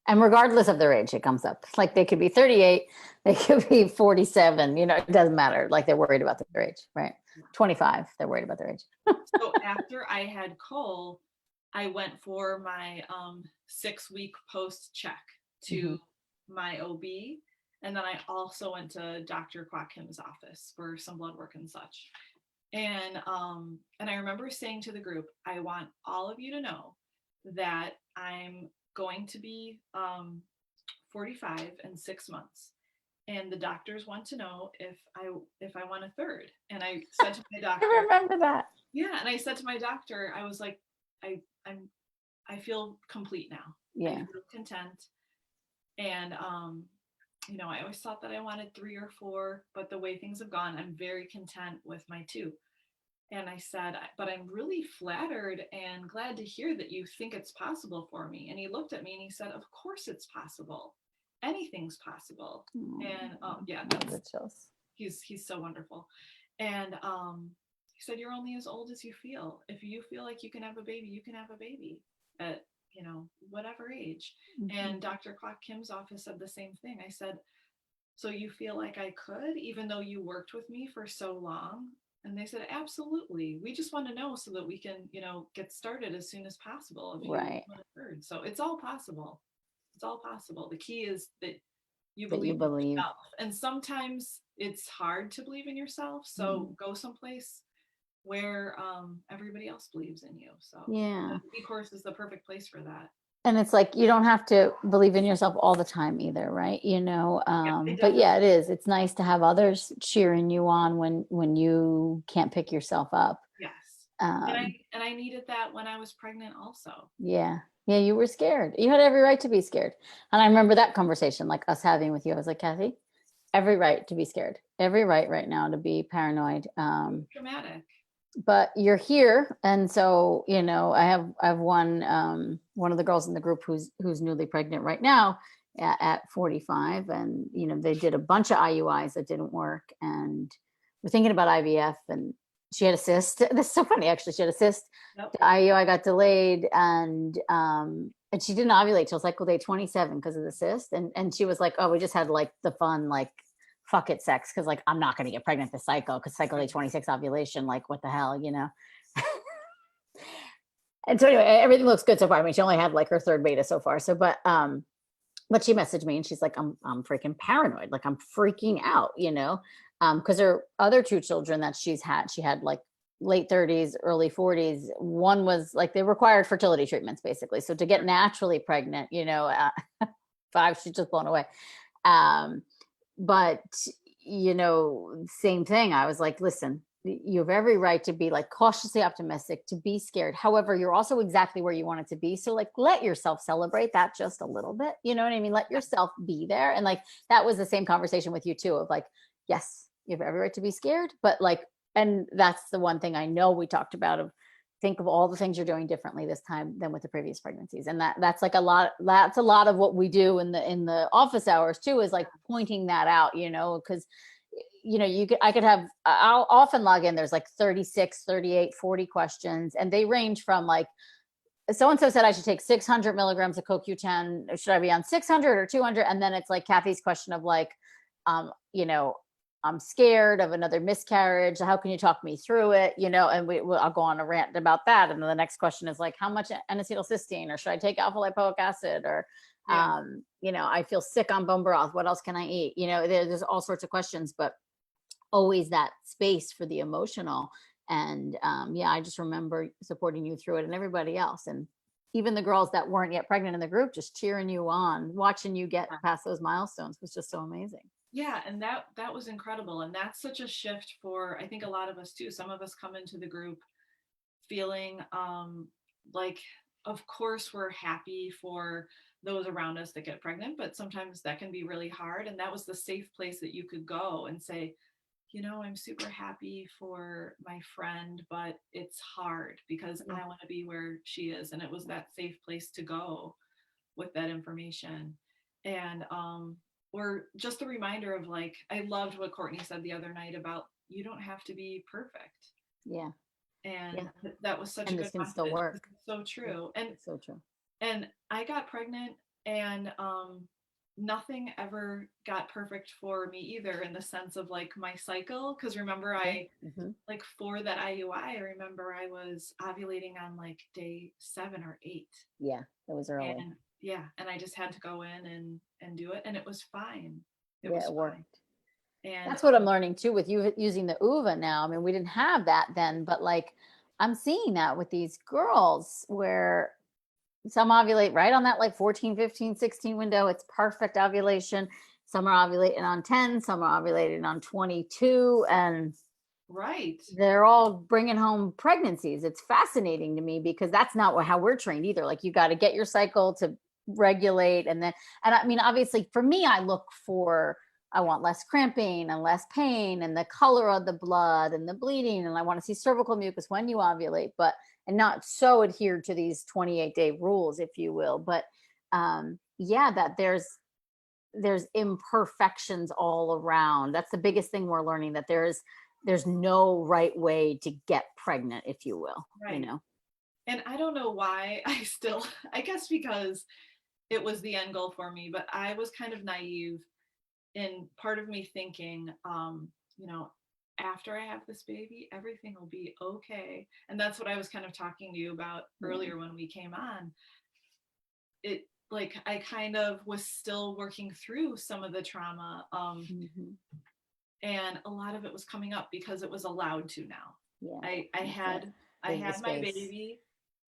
Speaker 1: and regardless of their age, it comes up. Like, they could be 38, they could be 47, it doesn't matter. Like, they're worried about their age, right? 25, they're worried about their age.
Speaker 2: So after I had Cole, I went for my 6-week post check to my OB. And then I also went to Dr. Kwok Kim's office for some blood work and such. And I remember saying to the group, I want all of you to know that I'm going to be 45 in 6 months. And the doctors want to know if I want a third. And I said to my doctor,
Speaker 1: I remember that.
Speaker 2: Yeah. And I said to my doctor, I was like, I feel complete now.
Speaker 1: Yeah.
Speaker 2: I feel content. And I always thought that I wanted 3 or 4, but the way things have gone, I'm very content with my 2. And I said, but I'm really flattered and glad to hear that you think it's possible for me. And he looked at me and he said, of course it's possible. Anything's possible. And he's so wonderful. And he said, you're only as old as you feel. If you feel like you can have a baby, you can have a baby at whatever age. And Dr. Kwok Kim's office said the same thing. I said, so you feel like I could, even though you worked with me for so long? And they said, absolutely. We just want to know so that we can, get started as soon as possible. If you want a third. So it's all possible. It's all possible. The key is that you believe in yourself. And sometimes it's hard to believe in yourself. So go someplace where everybody else believes in you. So
Speaker 1: Yeah.
Speaker 2: the e-course is the perfect place for that.
Speaker 1: And it's like you don't have to believe in yourself all the time either, right?
Speaker 2: Yeah, I
Speaker 1: But yeah,
Speaker 2: definitely,
Speaker 1: it is. It's nice to have others cheering you on when you can't pick yourself up.
Speaker 2: yes. And
Speaker 1: Um,
Speaker 2: I needed that when I was pregnant also.
Speaker 1: yeah. Yeah, you were scared. You had every right to be scared. And I remember that conversation, like us having with you. I was like, Kathy, every right to be scared. Every right now to be paranoid.
Speaker 2: Dramatic.
Speaker 1: But you're here, and so I have one of the girls in the group who's newly pregnant right now at 45, and they did a bunch of IUIs that didn't work, and we're thinking about IVF, and she had a cyst. This is so funny, actually. She had a cyst.
Speaker 2: Yep.
Speaker 1: The IUI got delayed, and she didn't ovulate till cycle day 27 because of the cyst, and she was like, oh, we just had like the fun, like, fuck it sex, because like I'm not going to get pregnant this cycle because cycle day 26 ovulation, like what the hell. And so anyway, everything looks good so far. I mean, she only had like her third beta so far. So but she messaged me and she's like, I'm freaking paranoid, like I'm freaking out, because her other two children that she had like late 30s, early 40s. One was like they required fertility treatments basically, so to get naturally pregnant, five, she's just blown away. um but same thing. I was like, listen, you have every right to be like cautiously optimistic, to be scared. However, you're also exactly where you want it to be. So like let yourself celebrate that just a little bit. You know what I mean? Let yourself be there. And like that was the same conversation with you too, of like, yes, you have every right to be scared, but like, and that's the one thing I know we talked about, of think of all the things you're doing differently this time than with the previous pregnancies. And that's like that's a lot of what we do in the office hours too, is like pointing that out, because I could have, I'll often log in, there's like 36, 38, 40 questions, and they range from like, so and so said I should take 600 milligrams of CoQ10. Should I be on 600 or 200? And then it's like Kathy's question of like, um, you know, I'm scared of another miscarriage. How can you talk me through it? And I'll go on a rant about that. And then the next question is like, how much N-acetylcysteine, or should I take alpha lipoic acid, or,
Speaker 2: Yeah.
Speaker 1: I feel sick on bone broth. What else can I eat? There's all sorts of questions, but always that space for the emotional. And yeah, I just remember supporting you through it, and everybody else, and even the girls that weren't yet pregnant in the group, just cheering you on, watching you get past those milestones was just so amazing.
Speaker 2: Yeah, and that was incredible. And that's such a shift for, I think, a lot of us too. Some of us come into the group feeling like, of course we're happy for those around us that get pregnant, but sometimes that can be really hard. And that was the safe place that you could go and say, I'm super happy for my friend, but it's hard because
Speaker 1: Yeah.
Speaker 2: I want to be where she is. And it was that safe place to go with that information. And or just a reminder of like, I loved what Courtney said the other night about, you don't have to be perfect.
Speaker 1: Yeah.
Speaker 2: And
Speaker 1: Yeah.
Speaker 2: that was such a
Speaker 1: And this
Speaker 2: good
Speaker 1: can still
Speaker 2: message.
Speaker 1: work.
Speaker 2: It's so
Speaker 1: Yeah,
Speaker 2: true.
Speaker 1: it's so true.
Speaker 2: And I got pregnant, and nothing ever got perfect for me either, in the sense of like my cycle. Because remember,
Speaker 1: Yeah.
Speaker 2: I
Speaker 1: Hmm.
Speaker 2: like for that IUI, I remember I was ovulating on like day 7 or 8.
Speaker 1: Yeah, it was early.
Speaker 2: And yeah, and I just had to go in and do it, and it was fine. It
Speaker 1: Yeah,
Speaker 2: was
Speaker 1: it
Speaker 2: fine.
Speaker 1: worked.
Speaker 2: And
Speaker 1: That's what I'm learning too with you using the uva now. I mean, we didn't have that then, but like I'm seeing that with these girls where some ovulate right on that like 14, 15, 16 window. It's perfect ovulation. Some are ovulating on 10, some are ovulating on 22, and
Speaker 2: right.
Speaker 1: they're all bringing home pregnancies. It's fascinating to me because that's not how we're trained either. Like you got to get your cycle to regulate, and I mean, obviously for me, I want less cramping and less pain and the color of the blood and the bleeding, and I want to see cervical mucus when you ovulate, but and not so adhered to these 28-day rules, if you will. But yeah, that there's imperfections all around. That's the biggest thing we're learning, that there's no right way to get pregnant, if you will,
Speaker 2: Right. And I don't know why I still, I guess because it was the end goal for me, but I was kind of naive in part of me thinking, you know, after I have this baby, everything will be okay. And that's what I was kind of talking to you about
Speaker 1: Yeah.
Speaker 2: earlier when we came on. It like I kind of was still working through some of the trauma,
Speaker 1: Mhm.
Speaker 2: and a lot of it was coming up because it was allowed to now.
Speaker 1: Yeah.
Speaker 2: I had I
Speaker 1: There's the
Speaker 2: had my
Speaker 1: space.
Speaker 2: baby.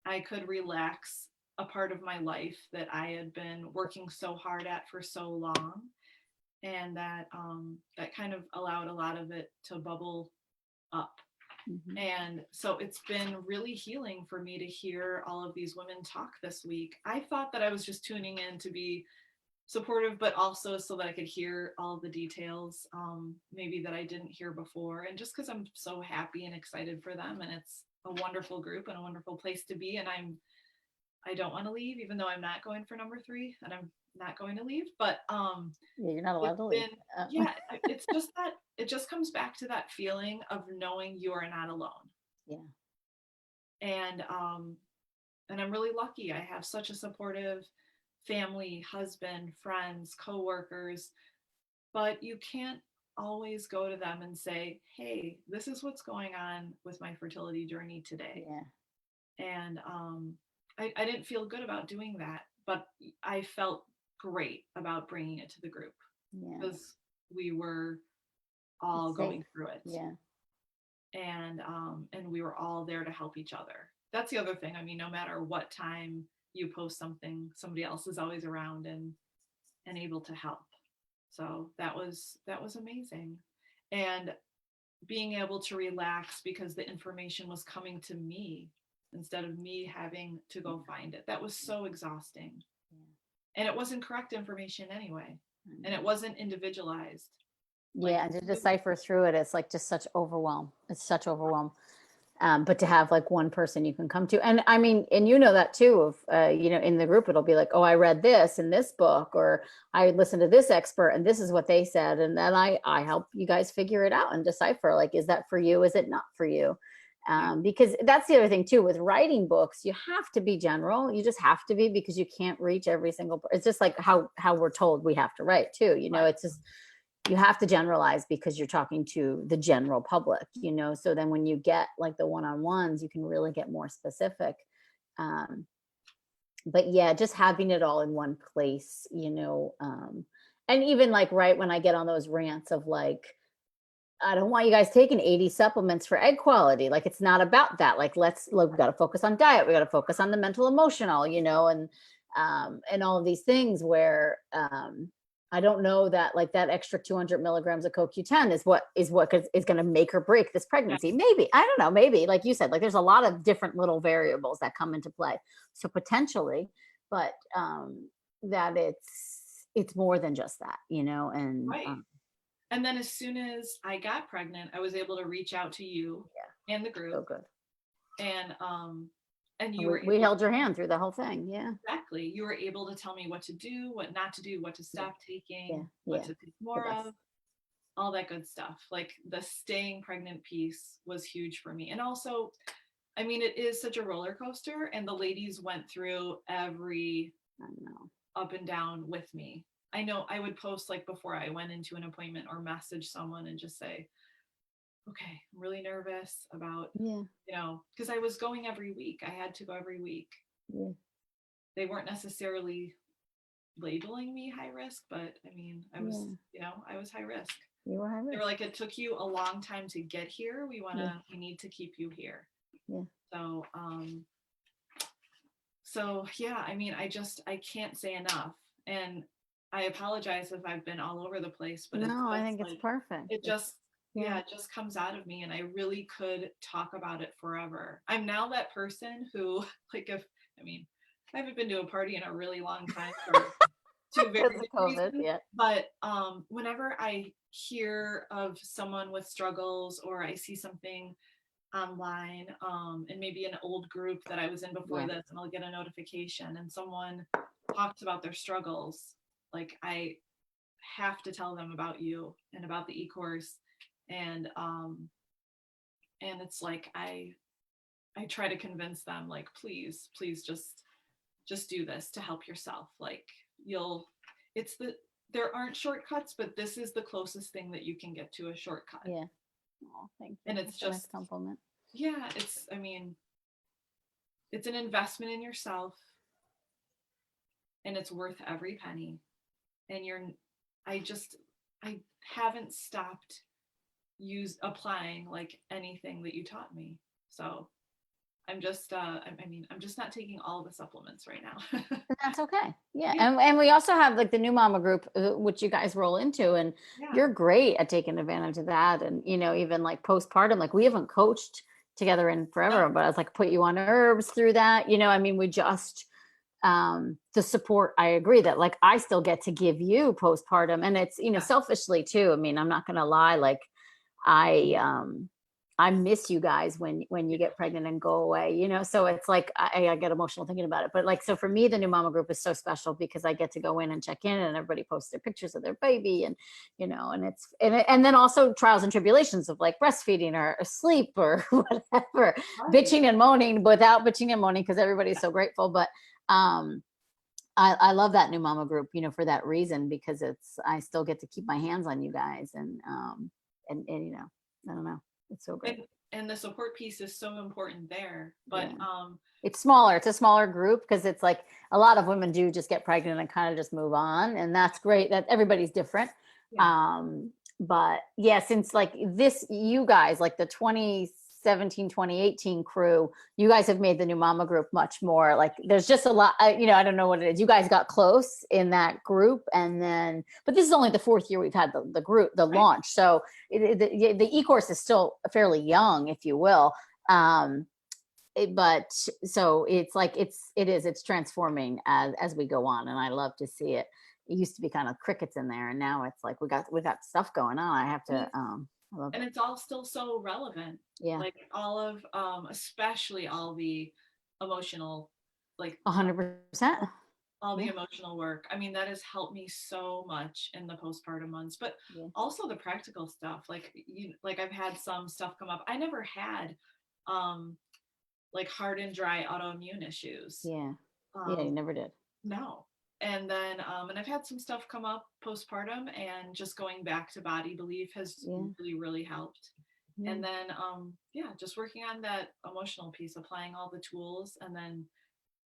Speaker 2: I could relax a part of my life that I had been working so hard at for so long, and that kind of allowed a lot of it to bubble up.
Speaker 1: Mhm.
Speaker 2: And so it's been really healing for me to hear all of these women talk this week. I thought that I was just tuning in to be supportive, but also so that I could hear all the details, maybe that I didn't hear before. And just because I'm so happy and excited for them, and it's a wonderful group and a wonderful place to be. And I don't want to leave, even though I'm not going for number 3, and I'm not going to leave. But
Speaker 1: Yeah, you're not allowed
Speaker 2: it's
Speaker 1: to leave.
Speaker 2: been, yeah, it's just that it just comes back to that feeling of knowing you are not alone.
Speaker 1: Yeah.
Speaker 2: And I'm really lucky. I have such a supportive family, husband, friends, coworkers, but you can't always go to them and say, "Hey, this is what's going on with my fertility journey today."
Speaker 1: Yeah.
Speaker 2: And I didn't feel good about doing that, but I felt great about bringing it to the group
Speaker 1: Yeah.
Speaker 2: because we were all
Speaker 1: It's safe.
Speaker 2: going through it,
Speaker 1: Yeah.
Speaker 2: and we were all there to help each other. That's the other thing. I mean, no matter what time you post something, somebody else is always around and able to help. So that was amazing. And being able to relax because the information was coming to me instead of me having to go find it. That was so exhausting.
Speaker 1: Yeah.
Speaker 2: And it wasn't correct information anyway.
Speaker 1: I
Speaker 2: And it
Speaker 1: know.
Speaker 2: wasn't individualized. Like,
Speaker 1: Yeah, and to decipher through it, it's like just such overwhelm. It's such overwhelm. But to have like one person you can come to, and I mean, and you know that too. Of in the group, it'll be like, oh, I read this in this book, or I listened to this expert, and this is what they said, and then I help you guys figure it out and decipher. Like, is that for you? Is it not for you?
Speaker 2: yeah,
Speaker 1: Because that's the other thing too with writing books. You have to be general. You just have to be because you can't reach every single. It's just like how we're told we have to write too.
Speaker 2: right.
Speaker 1: It's just you have to generalize because you're talking to the general public, so then when you get like the one-on-ones you can really get more specific. But yeah, just having it all in one place, and even like right when I get on those rants of like, I don't want you guys taking 80 supplements for egg quality. Like, it's not about that. Like, let's look, we got to focus on diet. We got to focus on the mental, emotional, and all of these things where, I don't know that like that extra 200 milligrams of CoQ10 is what is going to make or break this pregnancy.
Speaker 2: Yes.
Speaker 1: Maybe, I don't know. Maybe like you said, like there's a lot of different little variables that come into play. So potentially, but, that it's more than just that, and,
Speaker 2: Right. And then as soon as I got pregnant, I was able to reach out to you
Speaker 1: yeah,
Speaker 2: and the
Speaker 1: so
Speaker 2: group,
Speaker 1: good.
Speaker 2: and and
Speaker 1: And
Speaker 2: you were
Speaker 1: we
Speaker 2: able
Speaker 1: held your
Speaker 2: to,
Speaker 1: hand through the whole thing. Yeah.
Speaker 2: exactly, you were able to tell me what to do, what not to do, what to
Speaker 1: Yeah.
Speaker 2: stop
Speaker 1: Yeah.
Speaker 2: taking, what
Speaker 1: Yeah.
Speaker 2: to take
Speaker 1: The
Speaker 2: more
Speaker 1: best.
Speaker 2: of, all that good stuff. Like the staying pregnant piece was huge for me. And also, I mean, it is such a roller coaster, and the ladies went through every
Speaker 1: I know.
Speaker 2: up and down with me. I know I would post like before I went into an appointment or message someone and just say, okay, I'm really nervous about,
Speaker 1: Yeah.
Speaker 2: because I was going every week. I had to go every week.
Speaker 1: Yeah.
Speaker 2: They weren't necessarily labeling me high risk, but I mean,
Speaker 1: Yeah.
Speaker 2: I was high risk.
Speaker 1: You were high
Speaker 2: They were
Speaker 1: risk.
Speaker 2: like, it took you a long time to get here.
Speaker 1: Yeah.
Speaker 2: We need to keep you here.
Speaker 1: Yeah.
Speaker 2: So, yeah, I mean, I can't say enough. And I apologize if I've been all over the place, but it's
Speaker 1: No, I
Speaker 2: just
Speaker 1: think it's
Speaker 2: like,
Speaker 1: perfect.
Speaker 2: it just,
Speaker 1: Yeah.
Speaker 2: yeah, it just comes out of me, and I really could talk about it forever. I'm now that person who, like, I mean, I haven't been to a party in a really long time for two very
Speaker 1: Because of
Speaker 2: different
Speaker 1: COVID.
Speaker 2: reasons.
Speaker 1: Yeah.
Speaker 2: But whenever I hear of someone with struggles, or I see something online, and maybe an old group that I was in before
Speaker 1: Yeah.
Speaker 2: this, and I'll get a notification and someone talks about their struggles, like I have to tell them about you and about the e-course, and it's like I try to convince them, like, please just do this to help yourself. Like, it's there aren't shortcuts, but this is the closest thing that you can get to a shortcut.
Speaker 1: Yeah. Oh, thank you.
Speaker 2: And it's
Speaker 1: That's a nice
Speaker 2: just,
Speaker 1: compliment.
Speaker 2: yeah, I mean, it's an investment in yourself, and it's worth every penny. And I haven't stopped applying like anything that you taught me. So I'm just I'm just not taking all the supplements right now.
Speaker 1: And that's okay. Yeah.
Speaker 2: Yeah,
Speaker 1: And we also have like the new mama group, which you guys roll into, and
Speaker 2: yeah,
Speaker 1: you're great at taking advantage of that. And, even like postpartum, like we haven't coached together in
Speaker 2: no,
Speaker 1: forever, but I was like, put you on herbs through that. We just, the support, I agree that like I still get to give you postpartum, and it's,
Speaker 2: yeah,
Speaker 1: selfishly too. I mean, I'm not going to lie. Like I miss you guys when you get pregnant and go away, so it's like I get emotional thinking about it. But like, so for me, the new mama group is so special because I get to go in and check in, and everybody posts their pictures of their baby, and and and then also trials and tribulations of like breastfeeding or sleep or whatever,
Speaker 2: right.
Speaker 1: bitching and moaning without bitching and moaning because everybody's so grateful. But um I love that new mama group, for that reason, because I still get to keep my hands on you guys, and I don't know, it's so great.
Speaker 2: And the support piece is so important there. But
Speaker 1: Yeah. It's smaller. It's a smaller group because it's like a lot of women do just get pregnant and kind of just move on. And that's great that everybody's different.
Speaker 2: yeah,
Speaker 1: Um, but yeah, since like this, you guys, like the 2017, 2018 crew, you guys have made the new mama group much more like there's just a lot, I don't know what it is. You guys got close in that group. And then, but this is only the fourth year we've had the group, the
Speaker 2: right.
Speaker 1: launch. So the e-course is still fairly young, if you will. Um, but so it's like it's transforming as we go on, and I love to see it. It used to be kind of crickets in there, and now it's like we got stuff going on. I have
Speaker 2: And
Speaker 1: to I love
Speaker 2: and
Speaker 1: it.
Speaker 2: it's all still so relevant.
Speaker 1: Yeah.
Speaker 2: Like all of especially all the emotional, like
Speaker 1: 100%.
Speaker 2: all the
Speaker 1: Yeah.
Speaker 2: emotional work. I mean, that has helped me so much in the postpartum months, but
Speaker 1: Yeah.
Speaker 2: also the practical stuff. Like I've had some stuff come up. I never had um like hard and dry autoimmune issues.
Speaker 1: Yeah. Yeah, you
Speaker 2: Um
Speaker 1: never did.
Speaker 2: no. And then and I've had some stuff come up postpartum, and just going back to body belief has
Speaker 1: Yeah.
Speaker 2: really helped.
Speaker 1: Yeah.
Speaker 2: And then yeah, just working on that emotional piece, applying all the tools, and then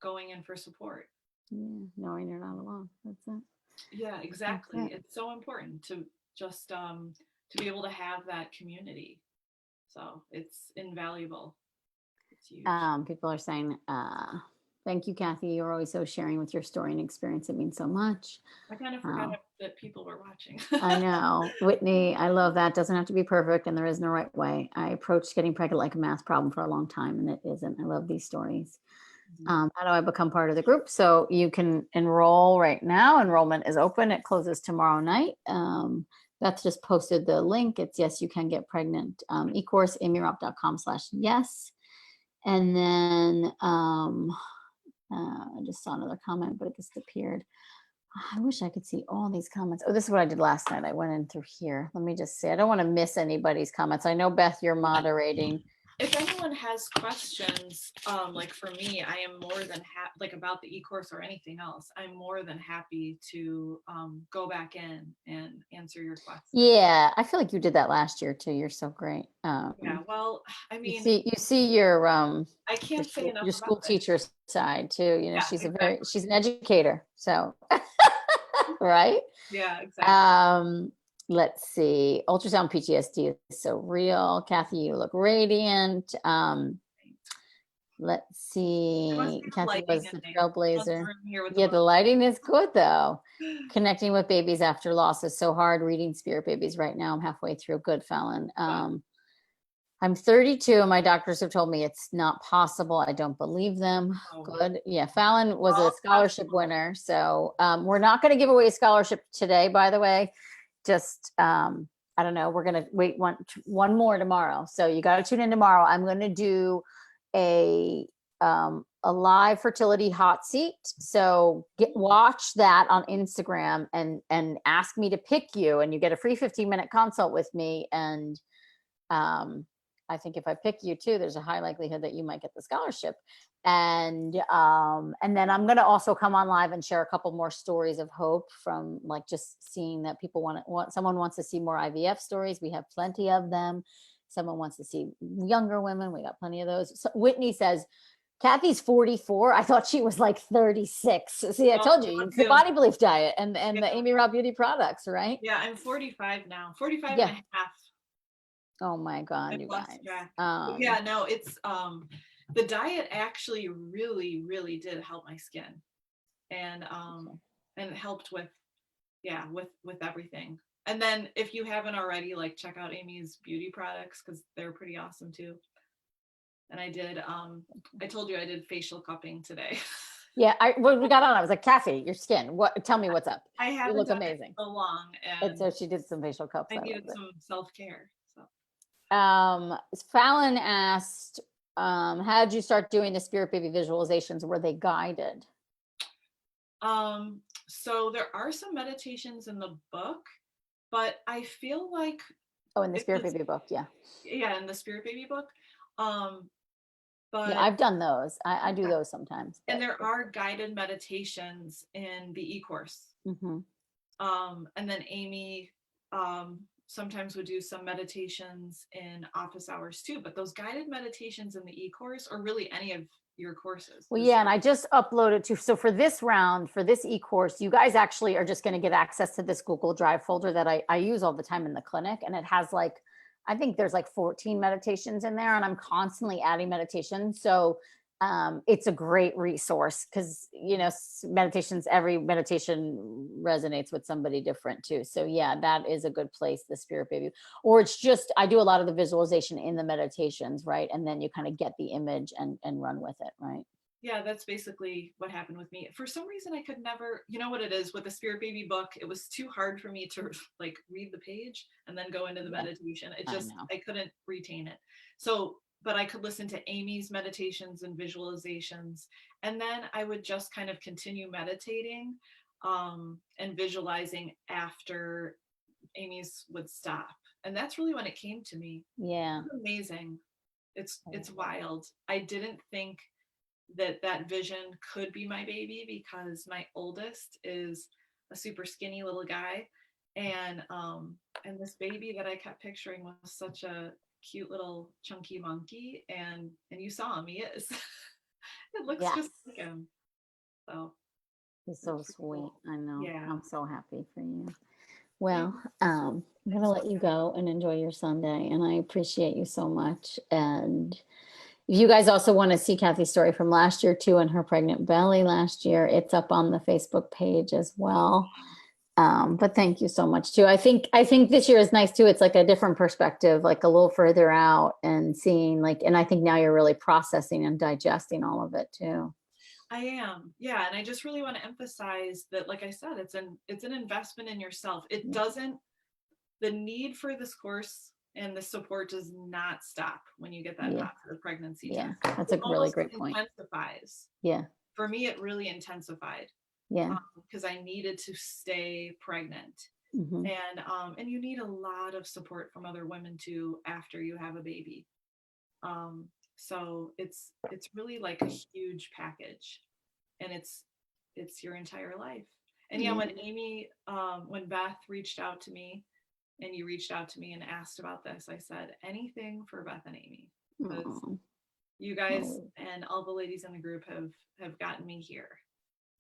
Speaker 2: going in for support.
Speaker 1: Yeah. Knowing you're not alone. That's it.
Speaker 2: Yeah,
Speaker 1: That's
Speaker 2: exactly.
Speaker 1: it.
Speaker 2: It's so important to just to be able to have that community. So it's invaluable. It's huge.
Speaker 1: People are saying, thank you, Kathy. You're always so sharing with your story and experience. It means so much.
Speaker 2: I kind of forgot
Speaker 1: Uh,
Speaker 2: that people were watching.
Speaker 1: I know. Whitney, I love that. Doesn't have to be perfect, and there is no right way. I approached getting pregnant like a math problem for a long time, and it isn't. I love these stories.
Speaker 2: Mhm.
Speaker 1: How do I become part of the group? So you can enroll right now. Enrollment is open. It closes tomorrow night. Beth just posted the link. It's Yes, You Can Get Pregnant. E-course, aimeeraupp.com/yes. And then I just saw another comment, but it disappeared. I wish I could see all these comments. Oh, this is what I did last night. I went in through here. Let me just see. I don't want to miss anybody's comments. I know, Beth, you're moderating.
Speaker 2: If anyone has questions, like for me, I am more than happy, like about the e-course or anything else, I'm more than happy to go back in and answer your questions.
Speaker 1: Yeah, I feel like you did that last year too. You're so great.
Speaker 2: Yeah, well, I
Speaker 1: You
Speaker 2: mean,
Speaker 1: see your
Speaker 2: I can't say enough
Speaker 1: your
Speaker 2: about
Speaker 1: school
Speaker 2: it.
Speaker 1: teacher side too.
Speaker 2: Yeah, exactly.
Speaker 1: She's an educator. So right.
Speaker 2: Yeah, exactly.
Speaker 1: Um, let's see. Ultrasound PTSD is so real. Kathy, you look radiant. Let's
Speaker 2: There must
Speaker 1: see.
Speaker 2: be the
Speaker 1: Kathy
Speaker 2: lighting
Speaker 1: was
Speaker 2: in
Speaker 1: the
Speaker 2: the
Speaker 1: trailblazer.
Speaker 2: room here with the
Speaker 1: Yeah,
Speaker 2: most.
Speaker 1: the lighting is good though. Connecting with babies after loss is so hard. Reading Spirit Babies right now. I'm halfway through. Good, Fallon. I'm 32 and my doctors have told me it's not possible. I don't believe them.
Speaker 2: Oh,
Speaker 1: Good. Yeah, Fallon was a
Speaker 2: all
Speaker 1: scholarship
Speaker 2: possible.
Speaker 1: winner. So we're not going to give away a scholarship today, by the way. Just I don't know. We're going to wait one more tomorrow. So you got to tune in tomorrow. I'm going to do a live fertility hot seat. So watch that on Instagram and ask me to pick you, and you get a free 15-minute consult with me. And I think if I pick you too, there's a high likelihood that you might get the scholarship. And then I'm going to also come on live and share a couple more stories of hope from like just seeing that people someone wants to see more IVF stories. We have plenty of them. Someone wants to see younger women. We got plenty of those. So Whitney says, Kathy's 44. I thought she was like 36. See, I
Speaker 2: Oh,
Speaker 1: told you, it's the
Speaker 2: too.
Speaker 1: body belief diet and
Speaker 2: Yeah,
Speaker 1: the Aimee Raupp Beauty products, right?
Speaker 2: yeah, I'm 45 now, 45 and
Speaker 1: Yeah.
Speaker 2: a half.
Speaker 1: Oh my God,
Speaker 2: I've
Speaker 1: you
Speaker 2: lost
Speaker 1: guys.
Speaker 2: track. But yeah, no, it's the diet actually really, really did help my skin. And it helped with, yeah, with everything. And then if you haven't already, like, check out Aimee's beauty products because they're pretty awesome too. And I told you I did facial cupping today.
Speaker 1: Yeah, when we got on, I was like, Kathy, your skin. What? Tell me what's up.
Speaker 2: I
Speaker 1: You
Speaker 2: haven't
Speaker 1: look
Speaker 2: done it
Speaker 1: amazing.
Speaker 2: so long,
Speaker 1: And
Speaker 2: and
Speaker 1: so she did some facial cups.
Speaker 2: I
Speaker 1: I
Speaker 2: needed
Speaker 1: love
Speaker 2: some self-care. So
Speaker 1: it. Fallon asked, how did you start doing the Spirit Baby visualizations? Were they guided?
Speaker 2: so there are some meditations in the book, but I feel like
Speaker 1: Oh, in the
Speaker 2: it
Speaker 1: Spirit
Speaker 2: was,
Speaker 1: Baby book, yeah.
Speaker 2: yeah, in the Spirit Baby book. Um,
Speaker 1: Yeah,
Speaker 2: but
Speaker 1: I've done those. I do
Speaker 2: yeah,
Speaker 1: those sometimes.
Speaker 2: and
Speaker 1: But
Speaker 2: there are guided meditations in the e-course.
Speaker 1: mm-hmm.
Speaker 2: And then Aimee sometimes would do some meditations in office hours too. But those guided meditations in the e-course, or really any of your courses,
Speaker 1: Well, yeah, and I just uploaded to, so for this round, for this e-course, you guys actually are just going to get access to this Google Drive folder that I use all the time in the clinic. And it has like, I think there's like 14 meditations in there, and I'm constantly adding meditations. So it's a great resource because, meditations, every meditation resonates with somebody different too. So yeah, that is a good place, the Spirit Baby. Or it's just, I do a lot of the visualization in the meditations, right? And then you kind of get the image and run with it, right?
Speaker 2: yeah, that's basically what happened with me. For some reason, I could never, you know what it is with the Spirit Baby book, it was too hard for me to like read the page and then go into the
Speaker 1: Yeah,
Speaker 2: meditation.
Speaker 1: I know.
Speaker 2: I couldn't retain it. So, but I could listen to Aimee's meditations and visualizations. And then I would just kind of continue meditating and visualizing after Aimee's would stop. And that's really when it came to me.
Speaker 1: Yeah.
Speaker 2: It's amazing. It's wild. I didn't think that vision could be my baby because my oldest is a super skinny little guy, and this baby that I kept picturing was such a cute little chunky monkey, and you saw him, he is. It looks
Speaker 1: Yes.
Speaker 2: just like him. So
Speaker 1: He's so
Speaker 2: it's
Speaker 1: sweet.
Speaker 2: cool.
Speaker 1: I know.
Speaker 2: Yeah.
Speaker 1: I'm so happy for you.
Speaker 2: Thank
Speaker 1: Well,
Speaker 2: you.
Speaker 1: I'm going to let you go and enjoy your Sunday. And I appreciate you so much. And if you guys also want to see Kathy's story from last year too, and her pregnant belly last year, it's up on the Facebook page as well. But thank you so much too. I think this year is nice too. It's like a different perspective, like a little further out and seeing like, and I think now you're really processing and digesting all of it too.
Speaker 2: I am. Yeah, and I just really want to emphasize that, like I said, it's an investment in yourself. It doesn't The need for this course and the support does not stop when you get that
Speaker 1: Yeah.
Speaker 2: positive pregnancy
Speaker 1: Yeah.
Speaker 2: test.
Speaker 1: That's
Speaker 2: It
Speaker 1: a really
Speaker 2: almost
Speaker 1: great point.
Speaker 2: intensifies.
Speaker 1: Yeah.
Speaker 2: For me, it really intensified
Speaker 1: Yeah.
Speaker 2: because I needed to stay pregnant.
Speaker 1: Hmm.
Speaker 2: And you need a lot of support from other women too after you have a baby. So it's really like a huge package, and it's your entire life. And yeah,
Speaker 1: Yeah.
Speaker 2: when Beth reached out to me, and you reached out to me and asked about this, I said anything for Beth and Aimee, because
Speaker 1: Oh,
Speaker 2: you guys
Speaker 1: well,
Speaker 2: and all the ladies in the group have gotten me here.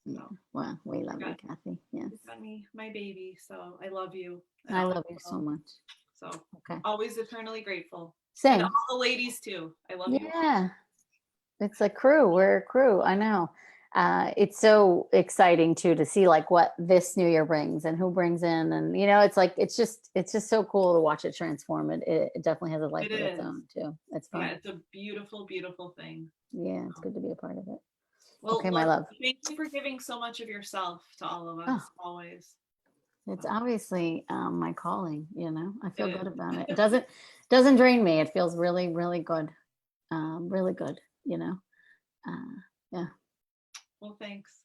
Speaker 1: yeah.
Speaker 2: So
Speaker 1: Well, we love you,
Speaker 2: got,
Speaker 1: Kathy. Yes.
Speaker 2: you got me my baby. So I love you and
Speaker 1: I
Speaker 2: all.
Speaker 1: love you so much.
Speaker 2: So
Speaker 1: Okay.
Speaker 2: always eternally grateful. And all
Speaker 1: Same.
Speaker 2: the ladies too. I love you.
Speaker 1: Yeah. It's a crew. We're a crew. I know. It's so exciting too to see like what this new year brings and who brings in, and it's like it's just so cool to watch it transform. It definitely has a life
Speaker 2: It
Speaker 1: of its
Speaker 2: is.
Speaker 1: own too. It's
Speaker 2: Yeah,
Speaker 1: fun.
Speaker 2: it's a beautiful, beautiful thing.
Speaker 1: Yeah, it's good to be a part of it.
Speaker 2: Well,
Speaker 1: Okay, my
Speaker 2: look,
Speaker 1: love.
Speaker 2: thank you for giving so much of yourself to all of
Speaker 1: Oh,
Speaker 2: us always.
Speaker 1: it's
Speaker 2: So,
Speaker 1: obviously my calling. I
Speaker 2: it
Speaker 1: feel good
Speaker 2: is.
Speaker 1: about it. It doesn't drain me. It feels really, really good. Really good. Yeah.
Speaker 2: Well, thanks.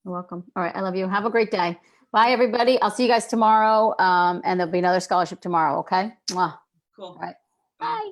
Speaker 1: You're welcome. All right. I love you. Have a great day. Bye, everybody. I'll see you guys tomorrow. And there'll be another scholarship tomorrow. Okay. Mwah. All
Speaker 2: Cool.
Speaker 1: right.
Speaker 2: Bye.
Speaker 1: Bye.